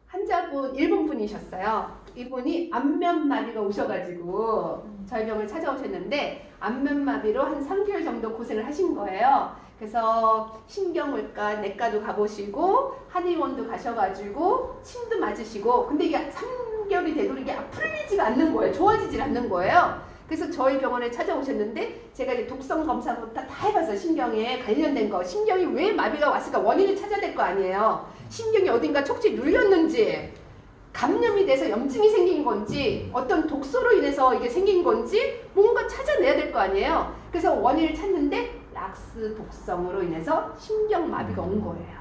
환자분, 일본 분이셨어요. 이분이 안면마비가 오셔가지고 저희 병을 찾아오셨는데 안면마비로 한 3개월 정도 고생을 하신 거예요. 그래서 신경외과, 내과도 가보시고 한의원도 가셔가지고 침도 맞으시고, 근데 이게 3개월이 돼도 이게 풀리지가 않는 거예요. 좋아지질 않는 거예요. 그래서 저희 병원에 찾아오셨는데 제가 이제 독성 검사부터 다 해봤어요. 신경에 관련된 거. 신경이 왜 마비가 왔을까? 원인을 찾아야 될 거 아니에요. 신경이 어딘가 촉지 눌렸는지, 감염이 돼서 염증이 생긴 건지, 어떤 독소로 인해서 이게 생긴 건지 뭔가 찾아내야 될 거 아니에요. 그래서 원인을 찾는데 락스 독성으로 인해서 신경마비가 온 거예요.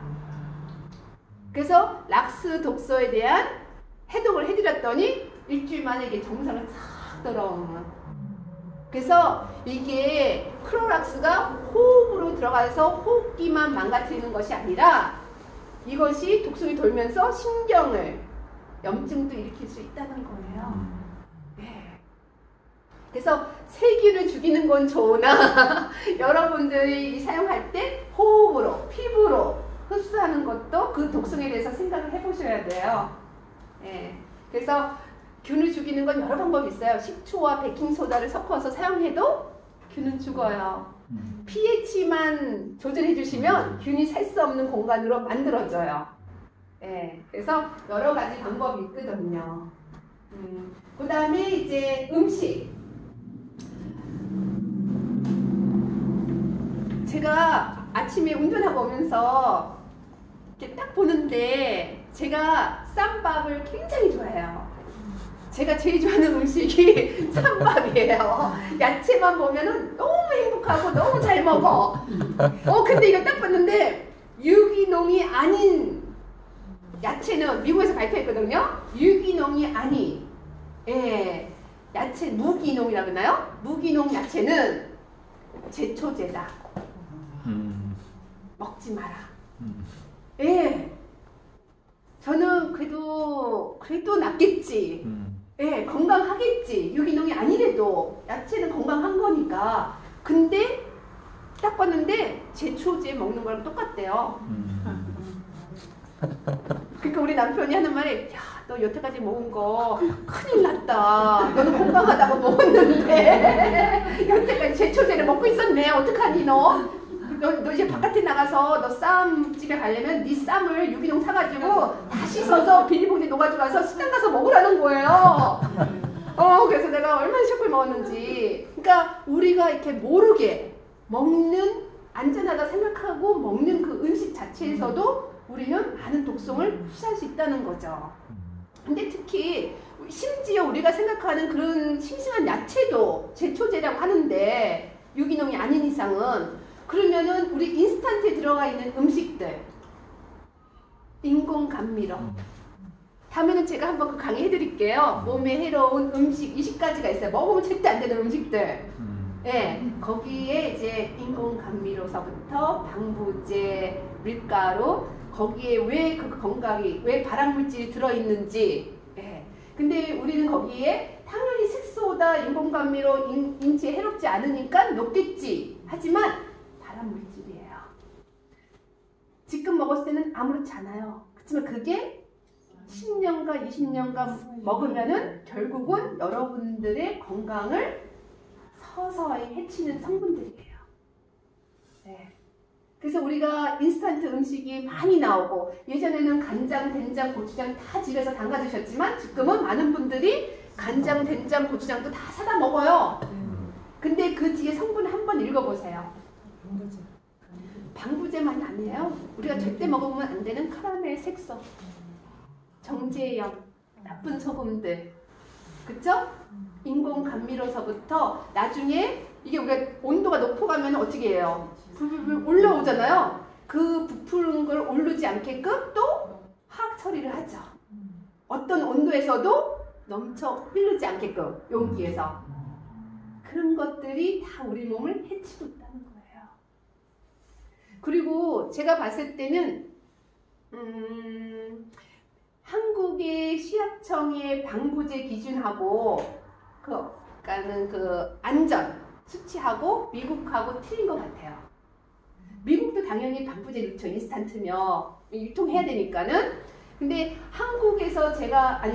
그래서 락스 독소에 대한 해독을 해드렸더니 일주일 만에 이게 정상을 싹 돌아오는. 그래서 이게 크로락스가 호흡으로 들어가서 호흡기만 망가뜨리는 것이 아니라 이것이 독성이 돌면서 신경을, 염증도 일으킬 수 있다는 거예요. 네. 그래서 세균을 죽이는 건 좋으나 여러분들이 사용할 때 호흡으로, 피부로 흡수하는 것도 그 독성에 대해서 생각을 해보셔야 돼요. 네. 그래서 균을 죽이는 건 여러 방법이 있어요. 식초와 베킹소다를 섞어서 사용해도 균은 죽어요. pH만 조절해 주시면 균이 살 수 없는 공간으로 만들어져요. 예, 그래서 여러 가지 방법이 있거든요. 그 다음에 이제 음식. 제가 아침에 운전하고 오면서 이렇게 딱 보는데 제가 쌈밥을 굉장히 좋아해요. 제가 제일 좋아하는 음식이 쌈밥이에요. 야채만 보면은 너무 행복하고 너무 잘 먹어. 근데 이거 딱 봤는데 유기농이 아닌 야채는 미국에서 발표했거든요. 유기농이 아닌, 예, 야채 무기농이라고 하나요? 무기농 야채는 제초제다. 먹지 마라. 예, 저는 그래도 낫겠지. 예, 건강하겠지. 유기농이 아니래도 야채는 건강한 거니까. 근데 딱 봤는데 제초제 먹는 거랑 똑같대요. 그러니까 우리 남편이 하는 말이, 야, 너 여태까지 먹은 거 큰일 났다. 너는 건강하다고 먹었는데 여태까지 제초제를 먹고 있었네. 어떡하니 너? 너 이제 바깥에 나가서 너 쌈집에 가려면 네 쌈을 유기농 사가지고 다 씻어서 비닐봉지에 넣어가지고 가서 식당 가서 먹으라는 거예요. 그래서 내가 얼마나 쇼크를 먹었는지. 그러니까 우리가 이렇게 모르게 먹는, 안전하다 생각하고 먹는 그 음식 자체에서도 우리는 많은 독성을 흡수할 수 있다는 거죠. 근데 특히 심지어 우리가 생각하는 그런 싱싱한 야채도 제초제라고 하는데 유기농이 아닌 이상은, 그러면은 우리 인스턴트에 들어가 있는 음식들, 인공 감미료, 다음에는 제가 한번 그 강의 해드릴게요. 몸에 해로운 음식 20가지가 있어요. 먹으면 절대 안 되는 음식들. 예, 거기에 이제 인공 감미료서부터 방부제, 밀가루, 거기에 왜 그 건강이, 왜 발암물질이 들어있는지. 예. 근데 우리는 거기에 당연히 색소다, 인공 감미료, 인체에 해롭지 않으니까 높겠지. 하지만 발암물질이에요. 지금 먹었을 때는 아무렇지 않아요. 그렇지만 그게 10년간 20년간 먹으면은 결국은 여러분들의 건강을 서서히 해치는 성분들이에요. 네. 그래서 우리가 인스턴트 음식이 많이 나오고, 예전에는 간장, 된장, 고추장 다 집에서 담가 드셨지만 지금은 많은 분들이 간장, 된장, 고추장도 다 사다 먹어요. 근데 그 뒤에 성분 한번 읽어보세요. 방부제만 아니에요. 우리가 절대 먹으면 안 되는 카라멜 색소, 정제염, 나쁜 소금들, 그쵸? 인공 감미료서부터 나중에 이게 우리가 온도가 높아가면 어떻게 해요? 불불불 올라오잖아요. 그 부푸른 걸 오르지 않게끔 또 화학 처리를 하죠. 어떤 온도에서도 넘쳐 흐르지 않게끔, 용기에서. 그런 것들이 다 우리 몸을 해치고 있다는 거예요. 그리고 제가 봤을 때는 한국의 식약청의 방부제 기준하고 그러니까는 그 안전 수치하고 미국하고 틀린 것 같아요. 미국도 당연히 방부제 넣죠. 인스턴트며 유통해야 되니까는. 근데 한국에서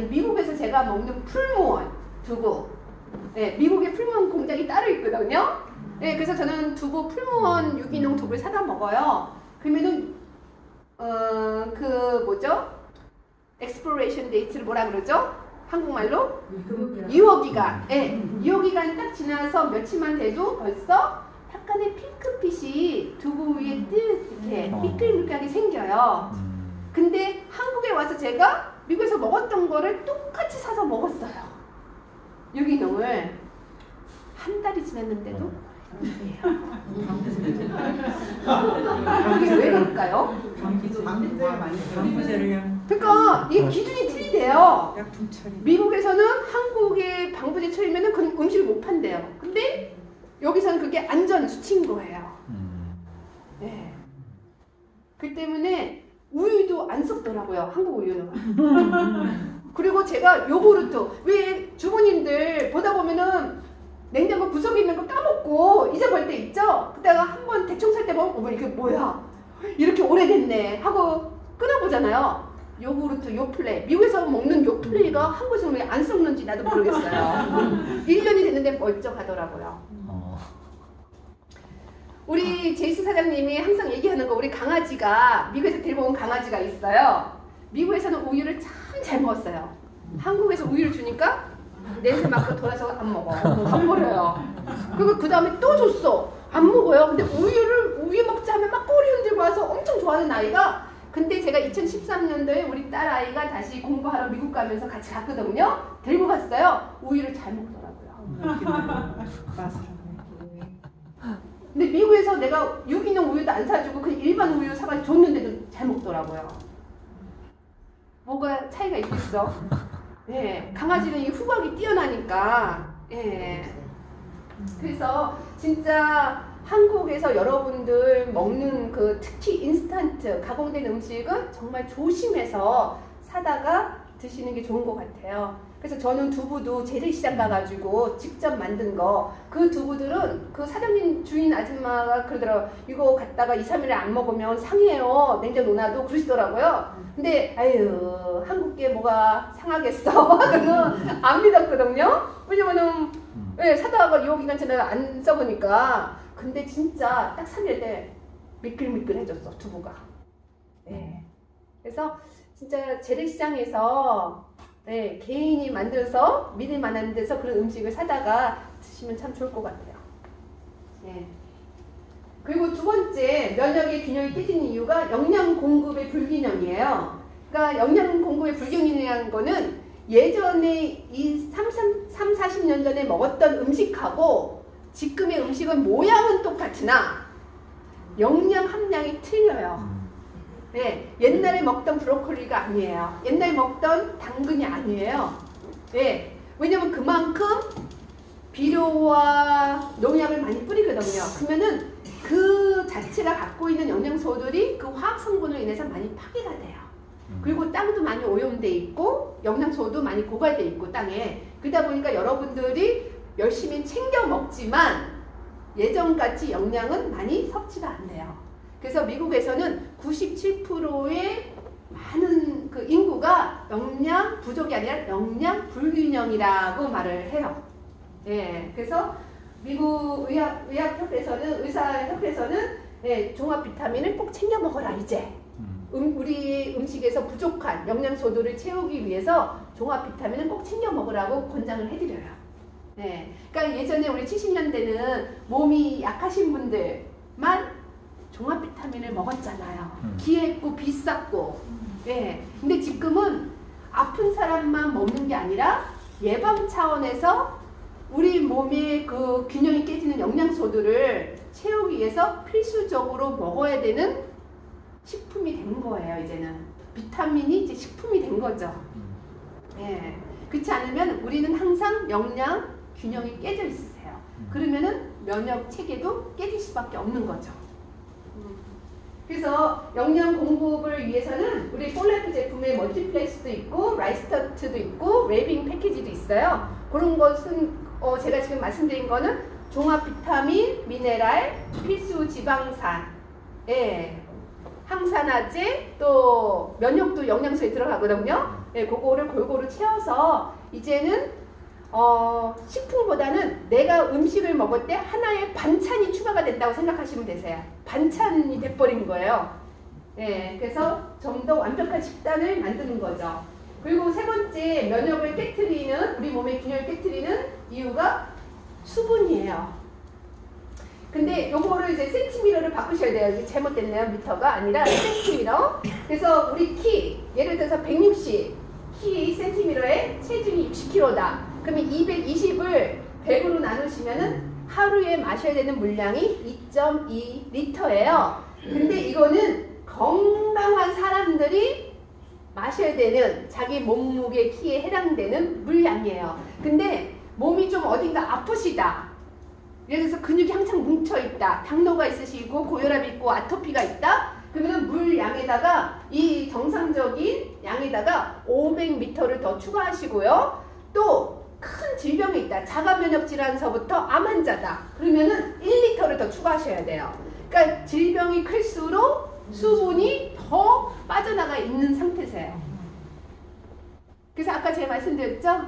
미국에서 제가 먹는 풀무원 두부, 네, 미국에 풀무원 공장이 따로 있거든요. 네, 그래서 저는 두부 풀무원 유기농 두부를 사다 먹어요. 그러면은 그 뭐죠? exploration date를 뭐라 그러죠? 한국말로? 유효기간. 네, 유효기간 딱 지나서 며칠만 돼도 벌써 약간의 핑크빛이 두부 위에 이렇게 미끌미끌하게 생겨요. 근데 한국에 와서 제가 미국에서 먹었던 거를 똑같이 사서 먹었어요. 유기농을. 한 달이 지났는데도 이게 왜 그럴까요? 그러니까 이 기준이 틀리대요. 미국에서는 한국의 방부제 처리면은 그 음식을 못 판대요. 근데 여기서는 그게 안전 수치인 거예요. 네. 그 때문에 우유도 안 섞더라고요. 한국 우유는. 그리고 제가 요구르트, 왜 주부님들 보다 보면은 냉장고 구석에 있는 거 까먹고 잊어버릴 때 있죠? 그때가 한번 대충 살 때 보면 어머 이게 뭐야? 이렇게 오래됐네 하고 끊어보잖아요. 요구르트 요플레, 미국에서 먹는 요플레가 한국에서 왜 안 썩는지 나도 모르겠어요. 1년이 됐는데 멀쩡하더라고요. 우리 제이스 사장님이 항상 얘기하는 거, 우리 강아지가, 미국에서 데리고 온 강아지가 있어요. 미국에서는 우유를 참 잘 먹었어요. 한국에서 우유를 주니까 냄새 맡고 돌아서 안 먹어. 안 버려요. 그리고 그 다음에 또 줬어. 안 먹어요. 근데 우유 먹자 하면 막 꼬리 흔들고 와서 엄청 좋아하는 아이가, 근데 제가 2013년도에 우리 딸 아이가 다시 공부하러 미국 가면서 같이 갔거든요. 데리고 갔어요. 우유를 잘 먹더라고요. 근데 미국에서 내가 유기농 우유도 안 사주고 그냥 일반 우유 사가지고 줬는데도 잘 먹더라고요. 뭐가 차이가 있겠어? 예, 강아지는 이 후각이 뛰어나니까. 예. 그래서 진짜 한국에서 여러분들 먹는 그 특히 인스턴트 가공된 음식은 정말 조심해서 사다가 드시는 게 좋은 것 같아요. 그래서 저는 두부도 재래시장 가가지고 직접 만든 거, 그 두부들은 그 사장님 주인 아줌마가 그러더라고요. 이거 갖다가 2, 3일에 안 먹으면 상해요. 냉장 놓아도 그러시더라고요. 근데 아유, 한국게 뭐가 상하겠어. 저는 안 믿었거든요. 왜냐면은 사다가 유효기간 전에 안 써보니까. 근데 진짜 딱 3일 때 미끌미끌해졌어, 두부가. 네. 그래서 진짜 재래시장에서 네, 개인이 만들어서 믿을 만한 데서 그런 음식을 사다가 드시면 참 좋을 것 같아요. 네. 그리고 두 번째, 면역의 균형이 깨지는 이유가 영양 공급의 불균형이에요. 그러니까 영양 공급의 불균형이라는 거는 예전에 이 40년 전에 먹었던 음식하고 지금의 음식은 모양은 똑같으나 영양 함량이 틀려요. 네, 옛날에 먹던 브로콜리가 아니에요. 옛날에 먹던 당근이 아니에요. 네, 왜냐면 그만큼 비료와 농약을 많이 뿌리거든요. 그러면은 그 자체가 갖고 있는 영양소들이 그 화학 성분으로 인해서 많이 파괴가 돼요. 그리고 땅도 많이 오염돼 있고 영양소도 많이 고갈돼 있고 땅에. 그러다 보니까 여러분들이 열심히 챙겨 먹지만 예전같이 영양은 많이 섭취가 안 돼요. 그래서 미국에서는 97%의 많은 그 인구가 영양 부족이 아니라 영양 불균형이라고 말을 해요. 예, 그래서 미국 의사협회에서는 예, 종합 비타민을 꼭 챙겨 먹어라 이제. 우리 음식에서 부족한 영양소들을 채우기 위해서 종합 비타민은 꼭 챙겨 먹으라고 권장을 해드려요. 네. 그러니까 예전에 우리 70년대는 몸이 약하신 분들만 종합 비타민을 먹었잖아요. 귀했고 비쌌고. 네. 근데 지금은 아픈 사람만 먹는 게 아니라 예방 차원에서 우리 몸의 그 균형이 깨지는 영양소들을 채우기 위해서 필수적으로 먹어야 되는 식품이 된 거예요. 이제는 비타민이 이제 식품이 된 거죠. 예. 그렇지 않으면 우리는 항상 영양 균형이 깨져 있으세요. 그러면은 면역 체계도 깨질 수밖에 없는 거죠. 그래서 영양 공급을 위해서는 우리 폴라이프 제품에 멀티플렉스도 있고 라이스터트도 있고 웨빙 패키지도 있어요. 그런 것은 제가 지금 말씀드린 거는 종합 비타민, 미네랄, 필수 지방산, 예. 항산화제, 또 면역도 영양소에 들어가거든요. 네, 그거를 골고루 채워서 이제는 식품보다는 내가 음식을 먹을 때 하나의 반찬이 추가가 된다고 생각하시면 되세요. 반찬이 돼버린 거예요. 네, 그래서 좀 더 완벽한 식단을 만드는 거죠. 그리고 세 번째, 면역을 깨트리는, 우리 몸의 균형을 깨트리는 이유가 수분이에요. 근데 요거를 이제 센티미터를 바꾸셔야 돼요. 이게 잘못됐네요. 미터가 아니라 센티미터. 그래서 우리 키, 예를 들어서 160, 키 센티미터에 체중이 60kg다. 그러면 220을 100으로 나누시면은 하루에 마셔야 되는 물량이 2.2리터예요. 근데 이거는 건강한 사람들이 마셔야 되는 자기 몸무게 키에 해당되는 물량이에요. 근데 몸이 좀 어딘가 아프시다. 예를 들어서 근육이 항상 뭉쳐있다. 당뇨가 있으시고 고혈압이 있고 아토피가 있다. 그러면 물 양에다가 이 정상적인 양에다가 500ml를 더 추가하시고요. 또 큰 질병이 있다. 자가면역 질환서부터 암 환자다. 그러면은 1리터를 더 추가하셔야 돼요. 그러니까 질병이 클수록 수분이 더 빠져나가 있는 상태세요. 그래서 아까 제가 말씀드렸죠?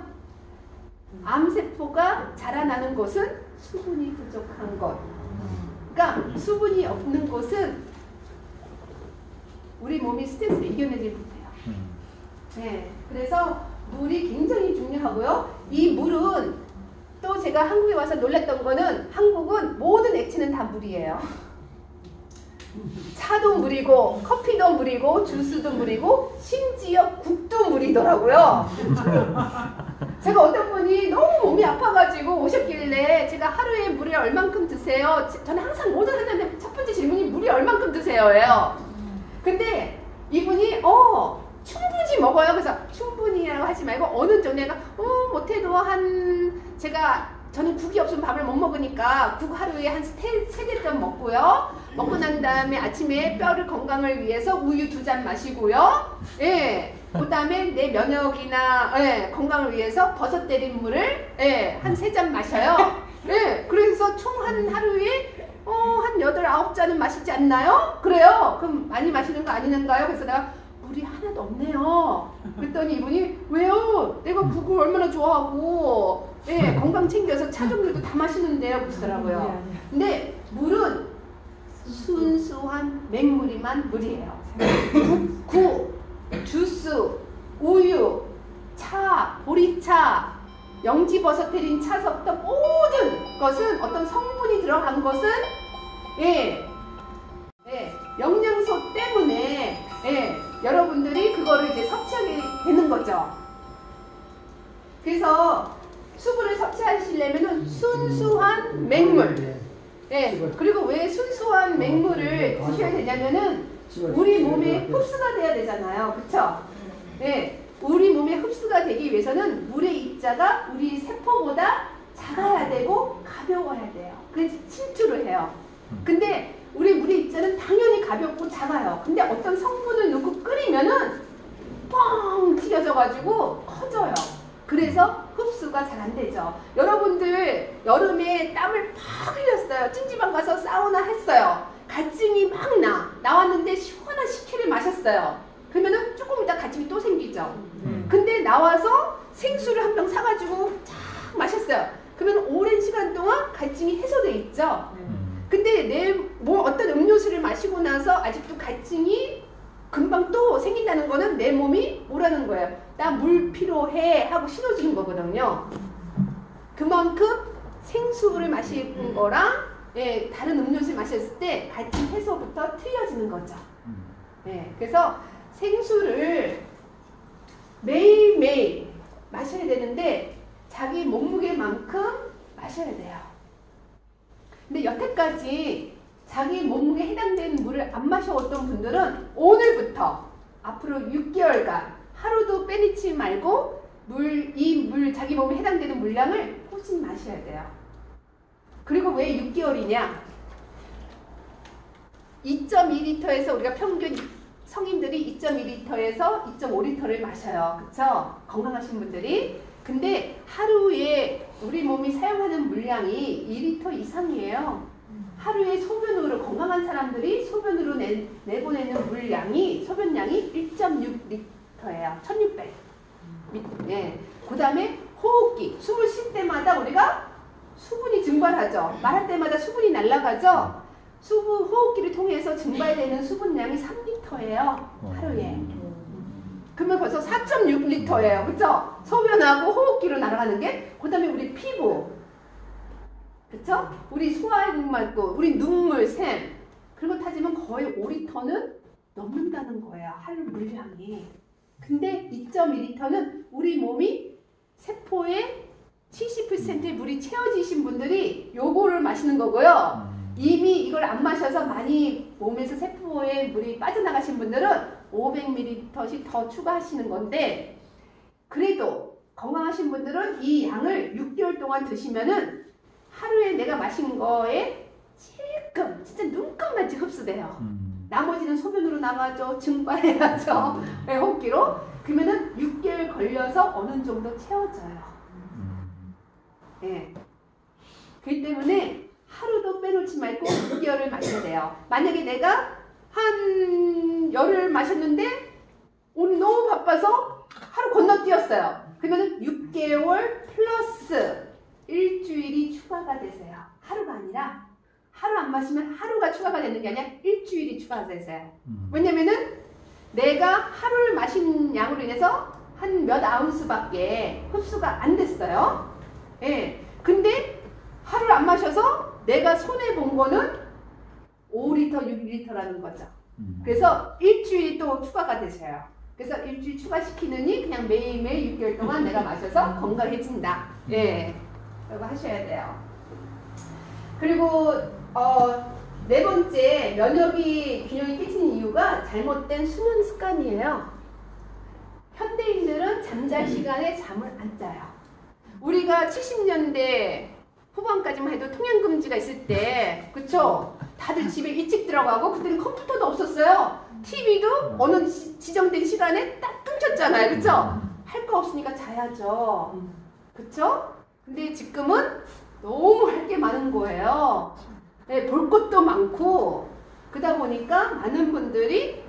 암세포가 자라나는 곳은 수분이 부족한 것. 그러니까 수분이 없는 곳은 우리 몸이 스트레스를 이겨내지 못해요. 네, 그래서 물이 굉장히 중요하고요. 이 물은 또 제가 한국에 와서 놀랐던 거는 한국은 모든 액체는 다 물이에요. 차도 물이고 커피도 물이고 주스도 물이고 심지어 국도 물이더라고요. 제가 어떤 분이 너무 몸이 아파가지고 오셨길래 제가 하루에 물을 얼만큼 드세요? 저는 항상 모든 사람한테 첫 번째 질문이 물이 얼만큼 드세요?예요. 근데 이분이 충분히 먹어요. 그래서 충분히라고 하지 말고 어느 정도 내가 못해도 저는 국이 없으면 밥을 못 먹으니까 국 하루에 한 3개점 먹고요. 먹고 난 다음에 아침에 뼈를 건강을 위해서 우유 2잔 마시고요. 예. 그 다음에 내 면역이나 건강을 위해서 버섯 때린 물을 한 3잔 마셔요. 예. 그래서 총 한 하루에 한 8, 9잔은 마시지 않나요? 그래요. 그럼 많이 마시는 거 아닌가요? 그래서 내가 물이 하나도 없네요. 그랬더니 이분이 왜요? 내가 국을 얼마나 좋아하고 건강 챙겨서 차 종류도 다 마시는데요. 그러더라고요. 근데 물은 순수한 맹물이만 물이에요. 구, 주스, 우유, 차, 보리차, 영지버섯들인 차서부터 모든 것은 어떤 성분이 들어간 것은 영양소 때문에 여러분들이 그거를 이제 섭취하게 되는 거죠. 그래서 수분을 섭취하시려면은 순수한 맹물. 그리고 왜 순수한 맹물을 드셔야 되냐면은 우리 몸에 흡수가 돼야 되잖아요. 그쵸? 우리 몸에 흡수가 되기 위해서는 물의 입자가 우리 세포보다 작아야 되고 가벼워야 돼요. 그래서 침투를 해요. 근데 우리 물의 입자는 당연히 가볍고 작아요. 근데 어떤 성분을 넣고 끓이면은 뻥 튀겨져가지고 커져요. 그래서 흡수가 잘 안 되죠. 여러분들 여름에 땀을 팍 흘렸어요. 찜질방 가서 사우나 했어요. 갈증이 막 나왔는데 시원한 식혜를 마셨어요. 그러면은 조금 이따 갈증이 또 생기죠. 근데 나와서 생수를 한 병 사가지고 쫙 마셨어요. 그러면 오랜 시간 동안 갈증이 해소돼 있죠. 근데 어떤 음료수를 마시고 나서 아직도 갈증이 금방 또 생긴다는 거는 내 몸이 뭐라는 거예요? 나 물 필요해 하고 신호 주는 거거든요. 그만큼 생수를 마시는 거랑 다른 음료수를 마셨을 때 갈증 해소부터 틀려지는 거죠. 그래서 생수를 매일매일 마셔야 되는데 자기 몸무게만큼 마셔야 돼요. 근데 여태까지 자기 몸무게에 해당되는 물을 안 마셔왔던 분들은 오늘부터 앞으로 6개월간 하루도 빼놓지 말고 자기 몸에 해당되는 물량을 꾸준히 마셔야 돼요. 그리고 왜 6개월이냐? 2.2리터에서 우리가 평균 성인들이 2.2리터에서 2.5리터를 마셔요. 그쵸? 건강하신 분들이. 근데 하루에 우리 몸이 사용하는 물량이 2리터 이상이에요. 하루에 소변으로 건강한 사람들이 소변으로 내보내는 물량이 소변량이 1.6리터예요. 1600. 그 다음에 호흡기. 숨을 쉴 때마다 우리가 수분이 증발하죠. 말할 때마다 수분이 날아가죠. 호흡기를 통해서 증발되는 수분량이 3리터예요. 하루에. 그러면 벌써 4.6리터예요. 그쵸? 소변하고 호흡기로 날아가는 게. 그 다음에 우리 피부. 그쵸? 우리 소화막도, 우리 눈물, 샘. 그런 거 따지면 거의 5리터는 넘는다는 거예요. 하루 물량이. 근데 2.2리터는 우리 몸이 세포의 70%의 물이 채워지신 분들이 요거를 마시는 거고요. 이미 이걸 안 마셔서 많이 몸에서 세포에 물이 빠져나가신 분들은 500ml씩 더 추가하시는 건데, 그래도 건강하신 분들은 이 양을 6개월 동안 드시면은 하루에 내가 마신 거에 찔끔 진짜 눈금같이 흡수돼요. 나머지는 소변으로 나가죠. 증발해야죠. 호흡기로. 그러면은 6개월 걸려서 어느 정도 채워져요. 그렇기 때문에 하루도 빼놓지 말고 6개월을 마셔야 돼요. 만약에 내가 한 열흘 마셨는데 오늘 너무 바빠서 하루 건너뛰었어요. 그러면 6개월 플러스 일주일이 추가가 되세요. 하루가 아니라 하루 안 마시면 하루가 추가가 되는 게 아니라 일주일이 추가가 되세요. 왜냐면은 내가 하루를 마신 양으로 인해서 한 몇 아운스밖에 흡수가 안 됐어요. 근데 하루를 안 마셔서 내가 손해본 거는 5리터, 6리터라는 거죠. 그래서 일주일이 또 추가가 되셔요. 그래서 일주일 추가시키느니 그냥 매일매일 6개월 동안 내가 마셔서 건강해진다. 이거 하셔야 돼요. 그리고 네 번째, 면역이 균형이 깨지는 이유가 잘못된 수면 습관이에요. 현대인들은 잠잘 시간에 잠을 안 자요. 우리가 70년대 후반까지만 해도 통행금지가 있을 때, 그쵸? 다들 집에 일찍 들어가고, 그때는 컴퓨터도 없었어요. TV도 어느 지정된 시간에 딱 끊겼잖아요. 그쵸? 할 거 없으니까 자야죠. 그쵸? 근데 지금은 너무 할 게 많은 거예요. 볼 것도 많고, 그러다 보니까 많은 분들이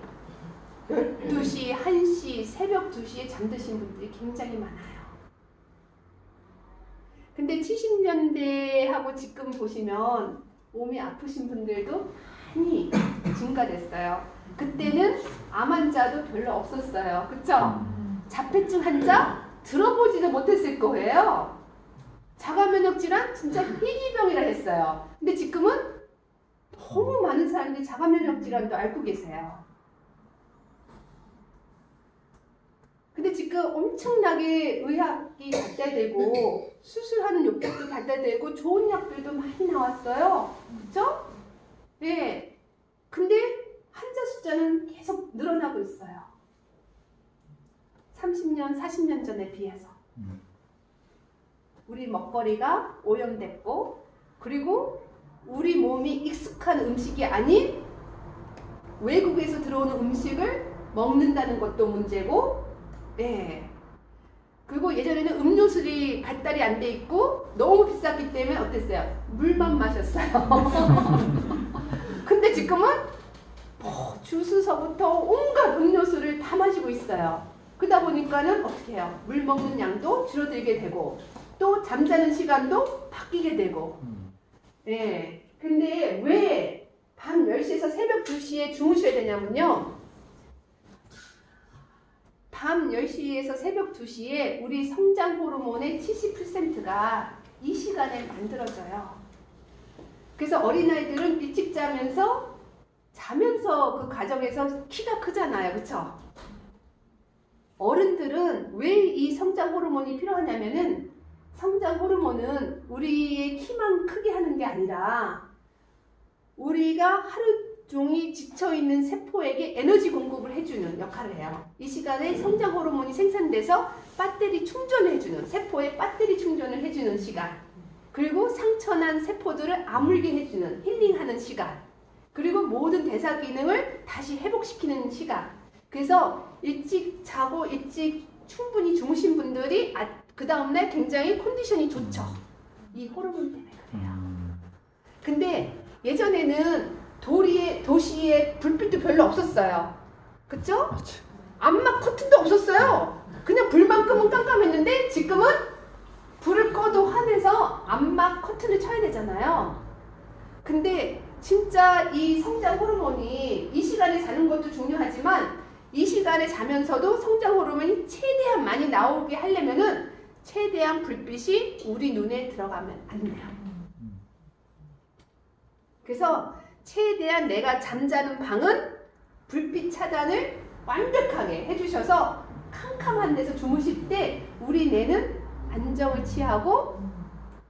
12시, 1시, 새벽 2시에 잠드신 분들이 굉장히 많아요. 근데 70년대하고 지금 보시면 몸이 아프신 분들도 많이 증가됐어요. 그때는 암 환자도 별로 없었어요. 그쵸? 자폐증 환자 들어보지도 못했을 거예요. 자가면역질환 진짜 희귀병이라 했어요. 근데 지금은 너무 많은 사람들이 자가면역질환도 앓고 계세요. 근데 지금 엄청나게 의학이 발달되고 수술하는 요법도 발달되고 좋은 약들도 많이 나왔어요. 그쵸? 네. 근데 환자 숫자는 계속 늘어나고 있어요. 30년, 40년 전에 비해서. 우리 먹거리가 오염됐고, 그리고 우리 몸이 익숙한 음식이 아닌 외국에서 들어오는 음식을 먹는다는 것도 문제고, 네. 그리고 예전에는 음료수들이 발달이 안 돼 있고 너무 비쌌기 때문에 어땠어요? 물만 마셨어요. 근데 지금은 주스서부터 온갖 음료수를 다 마시고 있어요. 그러다 보니까는 어떻게 해요? 물 먹는 양도 줄어들게 되고 또 잠자는 시간도 바뀌게 되고. 네. 근데 왜 밤 10시에서 새벽 2시에 주무셔야 되냐면요. 밤 10시에서 새벽 2시에 우리 성장 호르몬의 70%가 이 시간에 만들어져요. 그래서 어린아이들은 일찍 자면서 그 과정에서 키가 크잖아요. 그쵸? 어른들은 왜 이 성장 호르몬이 필요하냐면은 성장 호르몬은 우리의 키만 크게 하는 게 아니라 우리가 하루 종일 지쳐있는 세포에게 에너지 공급을 해주는 역할을 해요. 이 시간에 성장 호르몬이 생산돼서 배터리 충전을 해주는, 세포에 배터리 충전을 해주는 시간, 그리고 상처난 세포들을 아물게 해주는, 힐링하는 시간, 그리고 모든 대사 기능을 다시 회복시키는 시간. 그래서 일찍 자고 일찍 충분히 주무신 분들이 그 다음날 굉장히 컨디션이 좋죠. 이 호르몬 때문에 그래요. 근데 예전에는 도시에 불빛도 별로 없었어요. 그쵸? 암막 커튼도 없었어요. 그냥 불만 끄면 깜깜했는데 지금은 불을 꺼도 환해서 암막 커튼을 쳐야 되잖아요. 근데 진짜 이 성장 호르몬이 이 시간에 자는 것도 중요하지만 이 시간에 자면서도 성장 호르몬이 최대한 많이 나오게 하려면은 최대한 불빛이 우리 눈에 들어가면 안 돼요. 그래서 최대한 내가 잠자는 방은 불빛 차단을 완벽하게 해주셔서 캄캄한 데서 주무실 때 우리 뇌는 안정을 취하고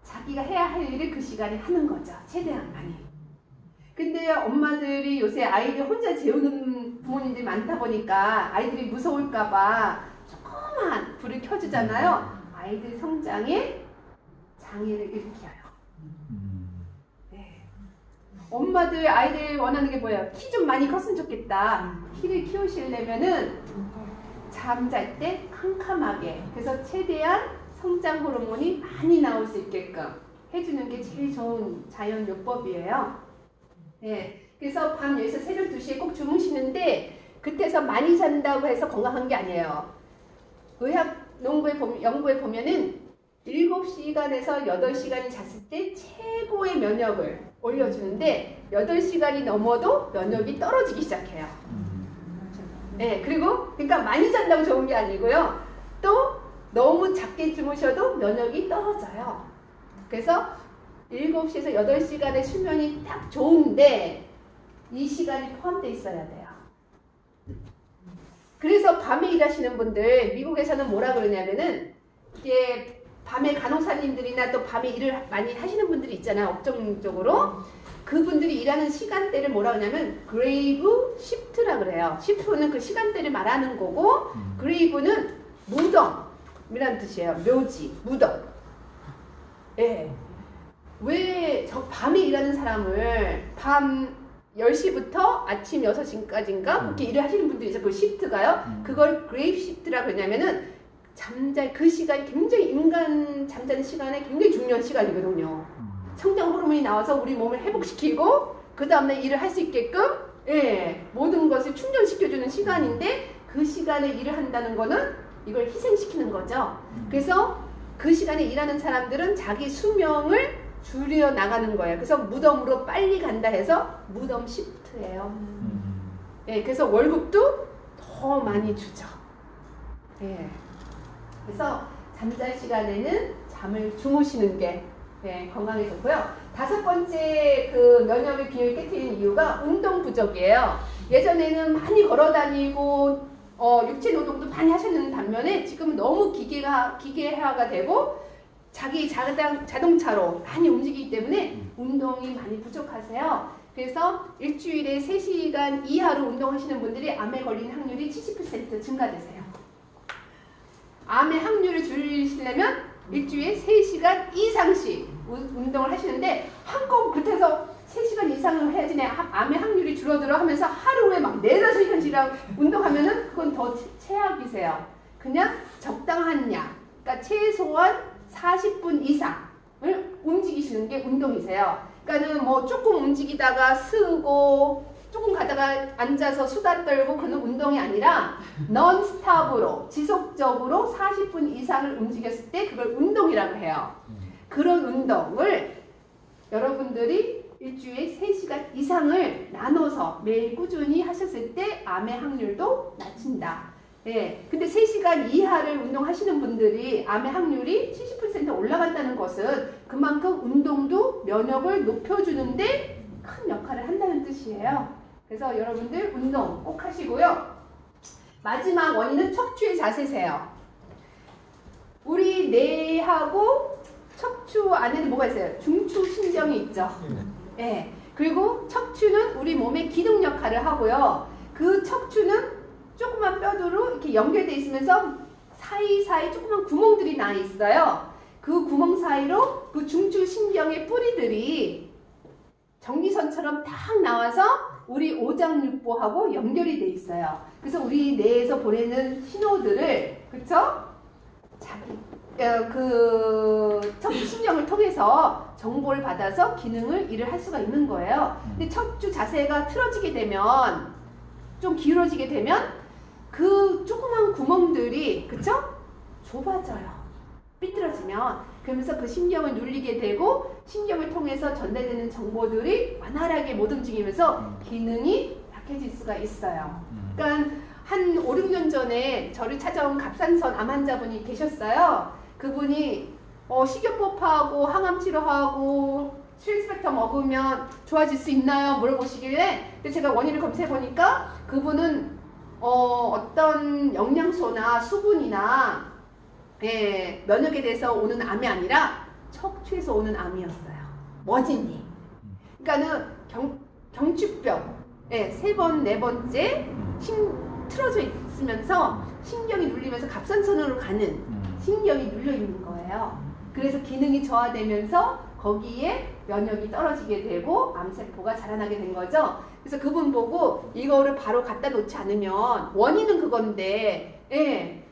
자기가 해야 할 일을 그 시간에 하는 거죠. 최대한 많이. 근데 엄마들이 요새 아이들 혼자 재우는 부모님들이 많다 보니까 아이들이 무서울까봐 조그만 불을 켜주잖아요. 아이들 성장에 장애를 일으켜요. 엄마들 아이들 원하는 게 뭐예요? 키 좀 많이 컸으면 좋겠다. 키를 키우시려면은 잠잘 때 캄캄하게, 그래서 최대한 성장 호르몬이 많이 나올 수 있게끔 해주는 게 제일 좋은 자연 요법이에요. 네, 그래서 밤 10시에서 새벽 2시에 꼭 주무시는데 그때서 많이 잔다고 해서 건강한 게 아니에요. 의학 연구에 보면은 7시간에서 8시간이 잤을 때 최고의 면역을 올려주는데 8시간이 넘어도 면역이 떨어지기 시작해요. 네, 그러니까 많이 잔다고 좋은 게 아니고요. 또 너무 작게 주무셔도 면역이 떨어져요. 그래서 7시에서 8시간의 수면이 딱 좋은데 이 시간이 포함되어 있어야 돼요. 그래서 밤에 일하시는 분들, 미국에서는 뭐라 그러냐면은 이게 밤에 간호사님들이나 또 밤에 일을 많이 하시는 분들이 있잖아요. 업종적으로. 그분들이 일하는 시간대를 뭐라 그러냐면 그레이브 시프트라 그래요. 시프트는 그 시간대를 말하는 거고 그레이브는 무덤이라는 뜻이에요. 묘지, 무덤. 예. 왜 저 밤에 일하는 사람을 밤 10시부터 아침 6시까지인가 그렇게 일을 하시는 분들이 있어요. 그 시프트가요. 그걸 그레이브 시프트라 그러냐면은 그 시간이 굉장히 인간 잠자는 시간에 굉장히 중요한 시간이거든요. 성장 호르몬이 나와서 우리 몸을 회복시키고 그 다음날 일을 할 수 있게끔 모든 것을 충전시켜주는 시간인데 그 시간에 일을 한다는 거는 이걸 희생시키는 거죠. 그래서 그 시간에 일하는 사람들은 자기 수명을 줄여 나가는 거예요. 그래서 무덤으로 빨리 간다 해서 무덤 시프트예요. 예, 그래서 월급도 더 많이 주죠. 예. 그래서 잠잘 시간에는 잠을 주무시는 게 건강에 좋고요. 5번째 그 면역의 균형을 깨트리는 이유가 운동 부족이에요. 예전에는 많이 걸어 다니고 육체 노동도 많이 하셨는 반면에 지금은 너무 기계화가 되고 자기 자동차로 많이 움직이기 때문에 운동이 많이 부족하세요. 그래서 일주일에 3시간 이하로 운동하시는 분들이 암에 걸리는 확률이 70% 증가되세요. 암의 확률을 줄이시려면 일주일에 3시간 이상씩 운동을 하시는데 한꺼번에 3시간 이상을 해야지 내 암의 확률이 줄어들어 하면서 하루에 막 4-5시간씩 운동하면은 그건 더 최악이세요. 그냥 적당한 양, 그러니까 최소한 40분 이상을 움직이시는 게 운동이세요. 그러니까는 뭐 조금 움직이다가 쓰고 조금 가다가 앉아서 수다 떨고 그런 운동이 아니라 넌스탑으로 지속적으로 40분 이상을 움직였을 때 그걸 운동이라고 해요. 그런 운동을 여러분들이 일주일에 3시간 이상을 나눠서 매일 꾸준히 하셨을 때 암의 확률도 낮춘다. 예. 근데 3시간 이하를 운동하시는 분들이 암의 확률이 70% 올라간다는 것은 그만큼 운동도 면역을 높여주는데 큰 역할을 한다는 뜻이에요. 그래서 여러분들 운동 꼭 하시고요. 마지막 원인은 척추의 자세세요. 우리 뇌하고 척추 안에는 뭐가 있어요? 중추신경이 있죠. 예. 그리고 척추는 우리 몸의 기둥 역할을 하고요. 그 척추는 조그만 뼈들로 이렇게 연결되어 있으면서 사이사이 조그만 구멍들이 나 있어요. 그 구멍 사이로 그 중추신경의 뿌리들이 전기선처럼 딱 나와서 우리 오장육부하고 연결이 돼 있어요. 그래서 우리 뇌에서 보내는 신호들을, 그쵸? 그 척추신경을 통해서 정보를 받아서 일을 할 수가 있는 거예요. 근데 척추 자세가 틀어지게 되면, 좀 기울어지게 되면 그 조그만 구멍들이, 그쵸? 좁아져요. 삐뚤어지면. 그러면서 그 신경을 눌리게 되고 신경을 통해서 전달되는 정보들이 원활하게 못 움직이면서 기능이 약해질 수가 있어요. 그러니까 한 5, 6년 전에 저를 찾아온 갑상선 암 환자분이 계셨어요. 그분이 식이요법하고 항암치료하고 트랜스펙터 먹으면 좋아질 수 있나요? 물어보시길래 근데 제가 원인을 검색해보니까 그분은 어떤 영양소나 수분이나 면역에 대해서 오는 암이 아니라 척추에서 오는 암이었어요. 원인이. 그러니까는 경추병 3번, 4번째 틀어져 있으면서 신경이 눌리면서 갑상선으로 가는 신경이 눌려 있는 거예요. 그래서 기능이 저하되면서 거기에 면역이 떨어지게 되고 암세포가 자라나게 된 거죠. 그래서 그분 보고 이거를 바로 갖다 놓지 않으면 원인은 그건데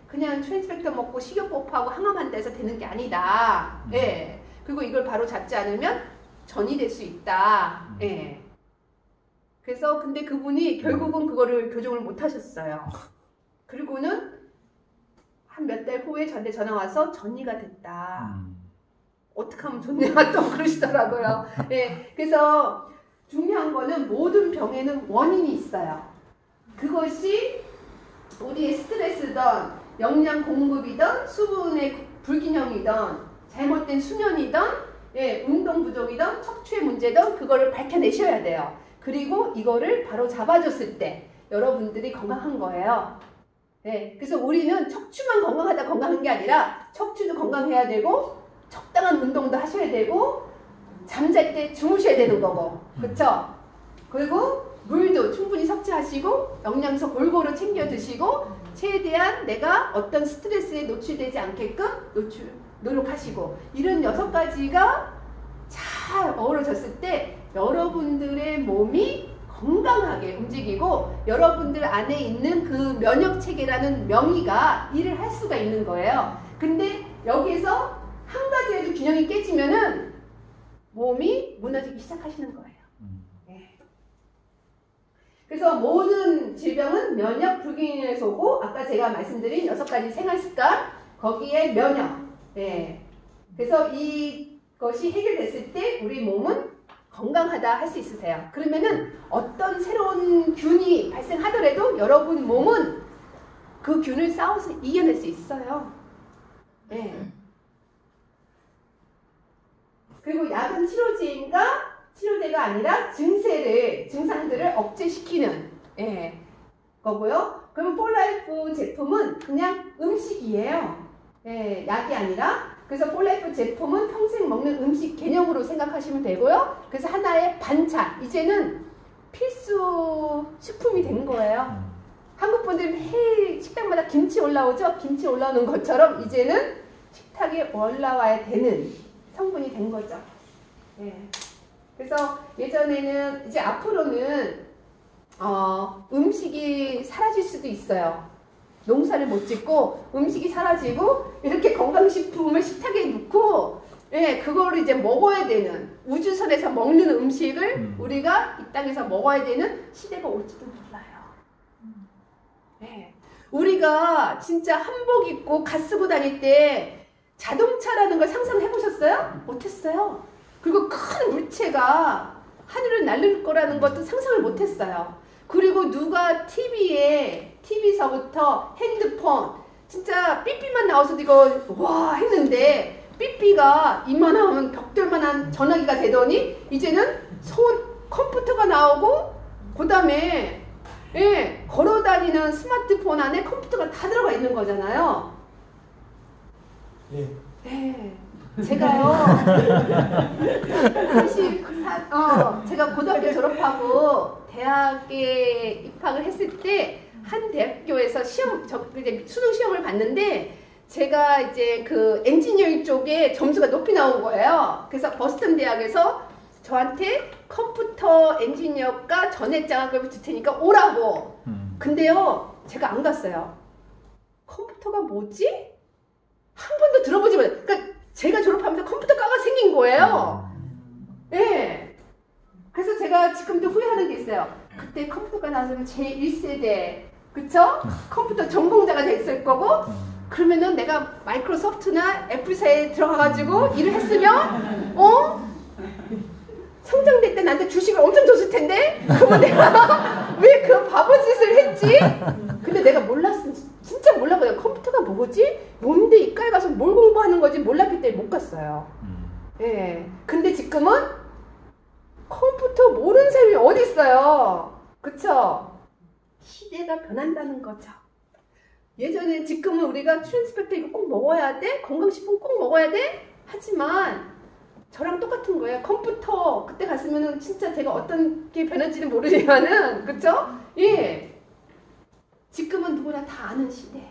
그냥 트랜스펙터 먹고 식이요법하고 항암한다 해서 되는 게 아니다. 그리고 이걸 바로 잡지 않으면 전이 될 수 있다. 그래서 근데 그분이 결국은 그거를 교정을 못 하셨어요. 그리고는 한 몇 달 후에 저한테 전화 와서 전이가 됐다. 어떻게 하면 좋냐 또 그러시더라고요. 그래서 중요한 거는 모든 병에는 원인이 있어요. 그것이 우리의 스트레스든 영양 공급이든 수분의 불균형이든 잘못된 수면이든 운동 부족이든 척추의 문제든 그거를 밝혀내셔야 돼요. 그리고 이거를 바로 잡아줬을 때 여러분들이 건강한 거예요. 그래서 우리는 척추만 건강하다 건강한 게 아니라 척추도 건강해야 되고 적당한 운동도 하셔야 되고 잠잘 때 주무셔야 되는 거고, 그쵸? 그리고 물도 충분히 섭취하시고 영양소 골고루 챙겨 드시고 최대한 내가 어떤 스트레스에 노출되지 않게끔 노력하시고 이런 6가지가 잘 어우러졌을 때 여러분들의 몸이 건강하게 움직이고 여러분들 안에 있는 그 면역체계라는 명의가 일을 할 수가 있는 거예요. 근데 여기에서 한 가지에도 균형이 깨지면은 몸이 무너지기 시작하시는 거예요. 그래서 모든 질병은 면역 불균형에서 오고 아까 제가 말씀드린 6가지 생활습관 거기에 면역. 그래서 이 것이 해결됐을 때 우리 몸은 건강하다 할 수 있으세요. 그러면은 어떤 새로운 균이 발생하더라도 여러분 몸은 그 균을 싸워서 이겨낼 수 있어요. 네. 그리고 약은 치료제가 아니라 증상들을 억제시키는 거고요. 그러면 폴라이프 제품은 그냥 음식이에요. 약이 아니라. 그래서 폴라이프 제품은 평생 먹는 음식 개념으로 생각하시면 되고요. 그래서 하나의 반찬, 이제는 필수 식품이 된 거예요. 한국 분들 매일 식당마다 김치 올라오죠? 김치 올라오는 것처럼 이제는 식탁에 올라와야 되는 성분이 된 거죠. 그래서 예전에는, 이제 앞으로는 음식이 사라질 수도 있어요. 농사를 못 짓고 음식이 사라지고 이렇게 건강식품을 식탁에 놓고 그거를 이제 먹어야 되는, 우주선에서 먹는 음식을 우리가 이 땅에서 먹어야 되는 시대가 올지도 몰라요. 우리가 진짜 한복 입고 갓 쓰고 다닐 때 자동차라는 걸 상상해 보셨어요? 못했어요. 그리고 큰 물체가 하늘을 날릴 거라는 것도 상상을 못했어요. 그리고 누가 TV서부터 핸드폰, 진짜 삐삐만 나와서도 이거 와 했는데, 삐삐가 이만하면 벽돌만한 전화기가 되더니 이제는 컴퓨터가 나오고, 그 다음에 걸어다니는 스마트폰 안에 컴퓨터가 다 들어가 있는 거잖아요. 제가요, 사실 제가 고등학교 졸업하고 대학에 입학을 했을 때 한 대학교에서 이제 수능 시험을 봤는데, 제가 이제 그 엔지니어링 쪽에 점수가 높이 나온 거예요. 그래서 버스턴 대학에서 저한테 컴퓨터 엔지니어과 전액장학금을 줄 테니까 오라고. 근데요, 제가 안 갔어요. 컴퓨터가 뭐지? 한 번도 들어보지 못해요. 그러니까 제가 졸업하면서 컴퓨터과가 생긴 거예요. 그래서 제가 지금도 후회하는 게 있어요. 그때 컴퓨터과 나왔으면 제1세대, 그쵸? 컴퓨터 전공자가 됐을 거고, 그러면은 내가 마이크로소프트나 애플사에 들어가가지고 일을 했으면, 성장될 때 나한테 주식을 엄청 줬을 텐데? 그러면 내가 왜 그 바보짓을 했지? 근데 내가 진짜 몰랐거든요. 컴퓨터가 뭐지? 뭔데 이과에 가서 뭘 공부하는 거지? 몰랐기 때문에 못 갔어요. 근데 지금은 컴퓨터 모르는 사람이 어디 있어요? 그쵸? 시대가 변한다는 거죠. 예전에, 지금은 우리가 트랜스팩터 이거 꼭 먹어야 돼? 건강식품 꼭 먹어야 돼? 하지만 저랑 똑같은 거예요. 컴퓨터 그때 갔으면은 진짜 제가 어떤 게 변할지는 모르지만은, 그쵸? 지금은 누구나 다 아는 시대.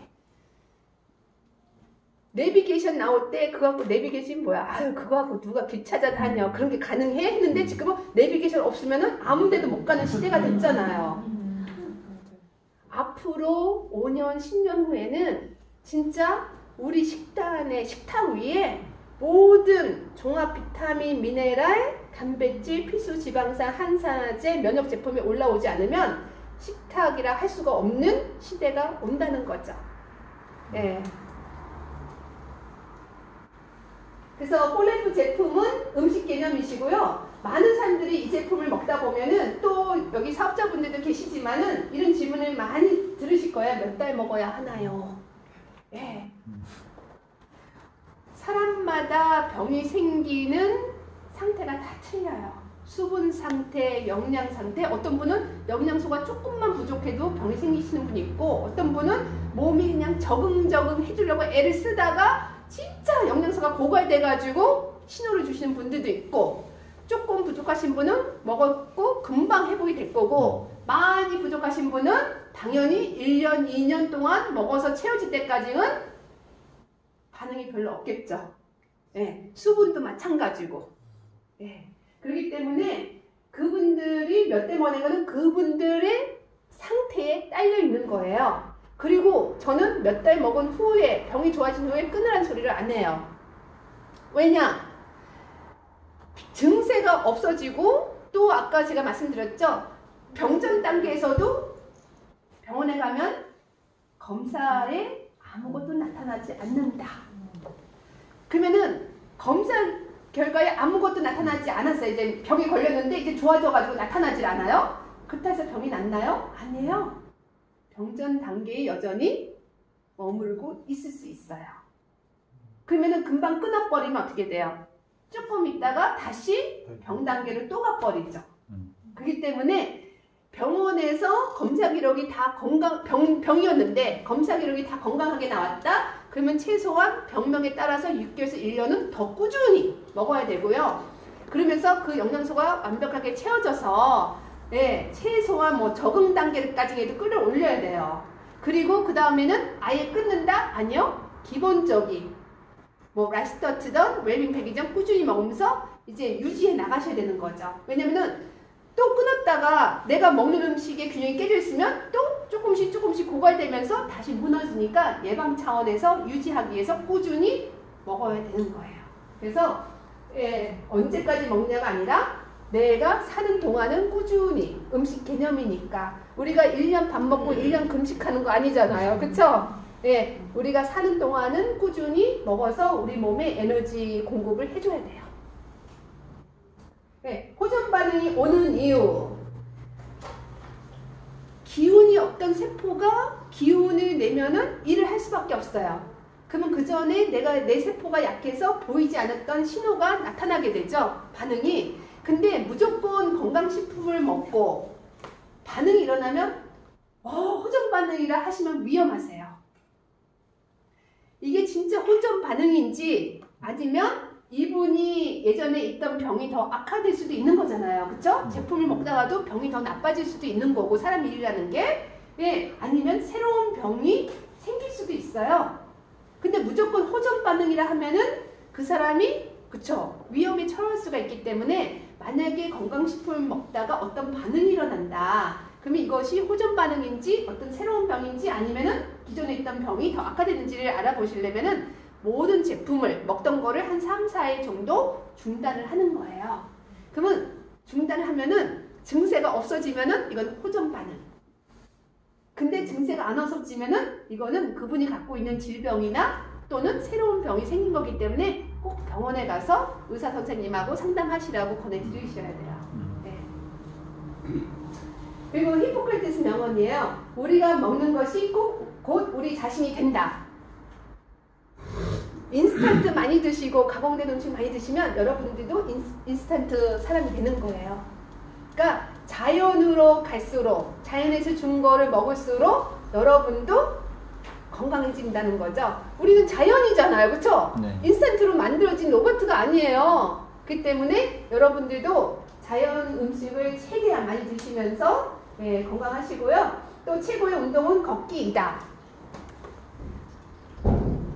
내비게이션 나올 때 그거 갖고 내비게이션 뭐야? 아유, 그거 갖고 누가 길 찾아다녀? 그런 게 가능해? 했는데 지금은 내비게이션 없으면은 아무 데도 못 가는 시대가 됐잖아요. 앞으로 5년, 10년 후에는 진짜 우리 식탁 위에 모든 종합 비타민, 미네랄, 단백질, 필수 지방산, 항산화제, 면역 제품이 올라오지 않으면 식탁이라 할 수가 없는 시대가 온다는 거죠. 그래서 폴라이프 제품은 음식 개념이시고요. 많은 사람들이 이 제품을 먹다 보면은, 또 여기 사업자분들도 계시지만은 이런 질문을 많이 들으실 거예요. 몇 달 먹어야 하나요? 사람마다 병이 생기는 상태가 다 틀려요. 수분 상태, 영양 상태, 어떤 분은 영양소가 조금만 부족해도 병이 생기시는 분이 있고, 어떤 분은 몸이 그냥 적응 해주려고 애를 쓰다가 진짜 영양소가 고갈돼가지고 신호를 주시는 분들도 있고, 조금 부족하신 분은 먹었고 금방 회복이 될 거고, 많이 부족하신 분은 당연히 1년, 2년 동안 먹어서 채워질 때까지는 반응이 별로 없겠죠. 수분도 마찬가지고. 그렇기 때문에 그분들이 몇 대 먹는 그분들의 상태에 딸려 있는 거예요. 그리고 저는 몇 달 먹은 후에, 병이 좋아진 후에 끊으라는 소리를 안 해요. 왜냐? 증세가 없어지고, 또 아까 제가 말씀드렸죠? 병전 단계에서도 병원에 가면 검사에 아무것도 나타나지 않는다. 그러면은 검사 결과에 아무것도 나타나지 않았어요. 이제 병이 걸렸는데 이제 좋아져가지고 나타나질 않아요? 그렇다 해서 병이 낫나요? 아니에요. 병전 단계에 여전히 머물고 있을 수 있어요. 그러면은 금방 끊어버리면 어떻게 돼요? 조금 있다가 다시 병 단계를 또 가버리죠. 그렇기 때문에 병원에서 검사 기록이 다 병이었는데 검사 기록이 다 건강하게 나왔다? 그러면 최소한 병명에 따라서 6개월에서 1년은 더 꾸준히 먹어야 되고요. 그러면서 그 영양소가 완벽하게 채워져서 최소한 뭐 적응 단계까지도 끌어올려야 돼요. 그리고 그 다음에는 아예 끊는다? 아니요. 기본적인 뭐 라시터트든 웰빙 패키지든 꾸준히 먹으면서 이제 유지해 나가셔야 되는 거죠. 왜냐면은 또 끊었다가 내가 먹는 음식의 균형이 깨져 있으면 또 조금씩 고갈되면서 다시 무너지니까 예방 차원에서 유지하기 위해서 꾸준히 먹어야 되는 거예요. 그래서 언제까지 먹냐가 아니라 내가 사는 동안은 꾸준히 음식 개념이니까 우리가 1년 밥 먹고 1년 금식하는 거 아니잖아요. 그쵸? 우리가 사는 동안은 꾸준히 먹어서 우리 몸에 에너지 공급을 해줘야 돼요. 호전 반응이 오는 이유. 기운이 없던 세포가 기운을 내면은 일을 할 수밖에 없어요. 그러면 그 전에 내 세포가 약해서 보이지 않았던 신호가 나타나게 되죠. 반응이. 근데 무조건 건강식품을 먹고 반응이 일어나면 호전 반응이라 하시면 위험하세요. 이게 진짜 호전 반응인지 아니면 이분이 예전에 있던 병이 더 악화될 수도 있는 거잖아요. 그쵸? 제품을 먹다가도 병이 더 나빠질 수도 있는 거고 사람 일이라는 게 아니면 새로운 병이 생길 수도 있어요. 근데 무조건 호전 반응이라 하면은 그 사람이 그쵸? 위험에 처할 수가 있기 때문에 만약에 건강식품을 먹다가 어떤 반응이 일어난다. 그러면 이것이 호전 반응인지 어떤 새로운 병인지 아니면은 기존에 있던 병이 더 악화되는지를 알아보시려면은 모든 제품을 먹던 거를 한 3, 4일 정도 중단을 하는 거예요. 그러면 중단을 하면은 증세가 없어지면은 이건 호전 반응. 근데 증세가 안 없어지면은 이거는 그분이 갖고 있는 질병이나 또는 새로운 병이 생긴 거기 때문에 꼭 병원에 가서 의사 선생님하고 상담하시라고 권해드리셔야 돼요. 그리고 히포크라테스 명언이에요. 우리가 먹는 것이 곧 우리 자신이 된다. 인스턴트 많이 드시고 가공된 음식 많이 드시면 여러분들도 인스턴트 사람이 되는 거예요. 그러니까 자연으로 갈수록 자연에서 준 거를 먹을수록 여러분도 건강해진다는 거죠. 우리는 자연이잖아요. 그렇죠? 인스턴트로 만들어진 로봇가 아니에요. 그렇기 때문에 여러분들도 자연 음식을 최대한 많이 드시면서 건강하시고요. 또 최고의 운동은 걷기이다.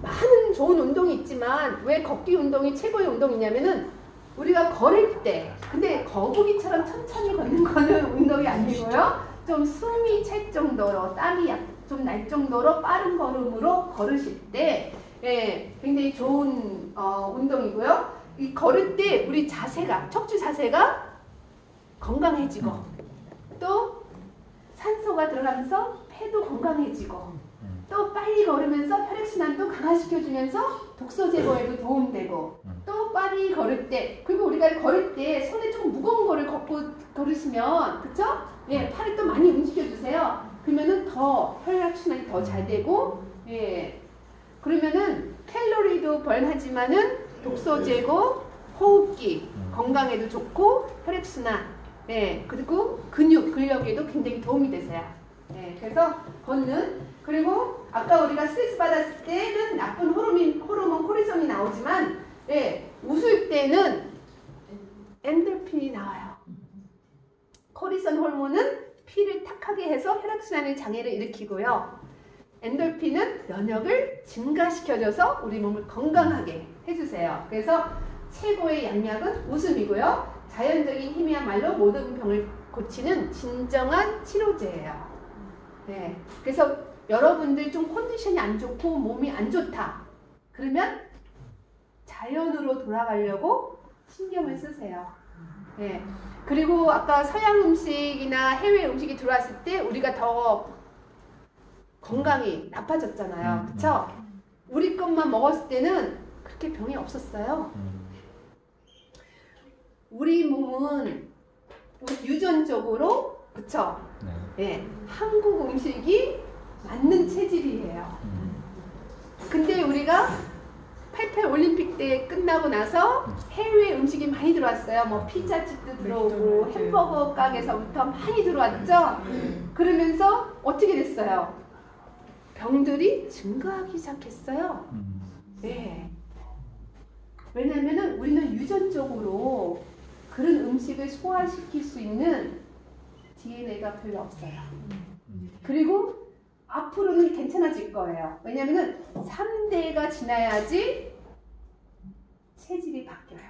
많은 좋은 운동이 있지만 왜 걷기 운동이 최고의 운동이냐면은 우리가 걸을 때 근데 거북이처럼 천천히 걷는 거는 운동이 아니고요. 좀 숨이 찰 정도로 땀이 좀 날 정도로 빠른 걸음으로 걸으실 때 굉장히 좋은 운동이고요. 이 걸을 때 우리 자세가 척추 자세가 건강해지고 또 산소가 들어가면서 폐도 건강해지고 또 빨리 걸으면서 혈액순환도 강화시켜주면서 독소 제거에도 도움되고 또 빨리 걸을 때 그리고 우리가 걸을 때 손에 좀 무거운 거를 걸으시면 그쵸? 팔을 또 많이 움직여주세요. 그러면은 더 혈액순환이 더 잘 되고 그러면은 칼로리도 벌하지만은 독소 제거, 호흡기 건강에도 좋고 혈액순환 그리고 근력에도 굉장히 도움이 되세요. 그래서 걷는 그리고 아까 우리가 스트레스 받았을 때는 나쁜 호르몬 코르티솔이 나오지만 웃을 때는 엔돌핀이 나와요. 코르티솔 호르몬은 피를 탁하게 해서 혈액순환의 장애를 일으키고요. 엔돌핀은 면역을 증가시켜줘서 우리 몸을 건강하게 해주세요. 그래서 최고의 양약은 웃음이고요. 자연적인 힘이야말로 모든 병을 고치는 진정한 치료제예요. 그래서 여러분들 좀 컨디션이 안 좋고 몸이 안 좋다. 그러면 자연으로 돌아가려고 신경을 쓰세요. 그리고 아까 서양 음식이나 해외 음식이 들어왔을 때 우리가 더 건강이 나빠졌잖아요. 그쵸? 우리 것만 먹었을 때는 그렇게 병이 없었어요. 우리 몸은 유전적으로 그쵸? 네, 한국 음식이 맞는 체질이에요. 근데 우리가 88 올림픽 때 끝나고 나서 해외 음식이 많이 들어왔어요. 뭐 피자집도 들어오고 햄버거 가게에서부터 많이 들어왔죠. 그러면서 어떻게 됐어요? 병들이 증가하기 시작했어요. 네. 왜냐하면 우리는 유전적으로 그런 음식을 소화시킬 수 있는 DNA가 별로 없어요. 그리고 앞으로는 괜찮아질 거예요. 왜냐하면 3대가 지나야지 체질이 바뀌어요.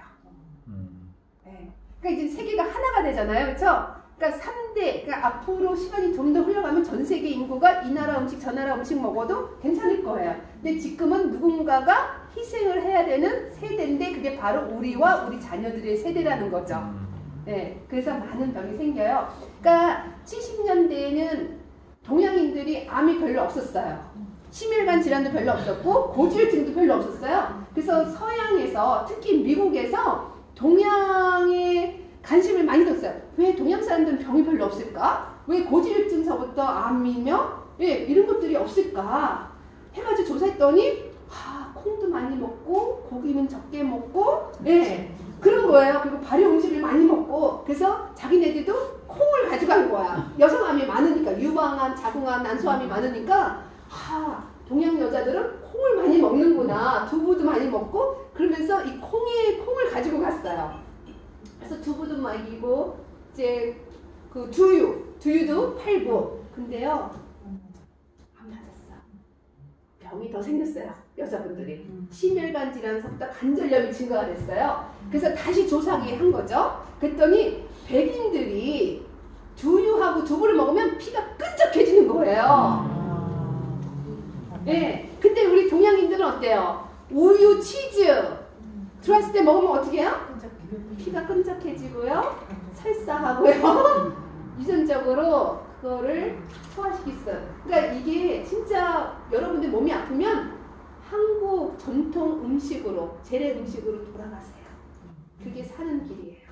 네. 그러니까 이제 세계가 하나가 되잖아요. 그렇죠? 그러니까 3대, 그러니까 앞으로 시간이 좀 더 흘러가면 전 세계 인구가 이 나라 음식, 저 나라 음식 먹어도 괜찮을 거예요. 근데 지금은 누군가가 희생을 해야 되는 세대인데 그게 바로 우리와 우리 자녀들의 세대라는 거죠. 네, 그래서 많은 병이 생겨요. 그러니까 70년대에는 동양인들이 암이 별로 없었어요. 심혈관 질환도 별로 없었고 고지혈증도 별로 없었어요. 그래서 서양에서 특히 미국에서 동양에 관심을 많이 뒀어요. 왜 동양 사람들은 병이 별로 없을까? 왜 고지혈증서부터 암이며 이런 것들이 없을까? 해가지고 조사했더니 콩도 많이 먹고 고기는 적게 먹고 그런 거예요. 그리고 발효 음식을 많이 먹고 그래서 자기네들도 콩을 가져간 거야. 여성암이 많으니까 유방암, 자궁암, 난소암이 많으니까 동양 여자들은 콩을 많이 먹는구나. 두부도 많이 먹고 그러면서 이 콩을 가지고 갔어요. 그래서 두부도 먹이고 이제 그 두유도 팔고 근데요 안 맞았어. 병이 더 생겼어요. 여자분들이 심혈관 질환서부터 관절염이 증가가 됐어요. 그래서 다시 조사하기 한 거죠. 그랬더니 백인들이 두유하고 두부를 먹으면 피가 끈적해지는 거예요. 네. 근데 우리 동양인들은 어때요? 우유, 치즈 들어왔을 때 먹으면 어떻게 해요? 피가 끈적해지고요. 설사하고요. 유전적으로 그거를 소화시킬 수 있어요. 그러니까 이게 진짜 여러분들 몸이 아프면 한국 전통 음식으로 재래 음식으로 돌아가세요. 그게 사는 길이에요.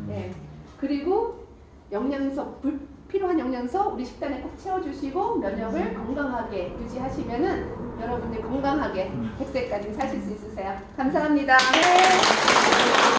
네. 그리고 영양소 필요한 영양소 우리 식단에 꼭 채워주시고 면역을 건강하게 유지하시면은 여러분들 건강하게 100세까지 사실 수 있으세요. 감사합니다. 네.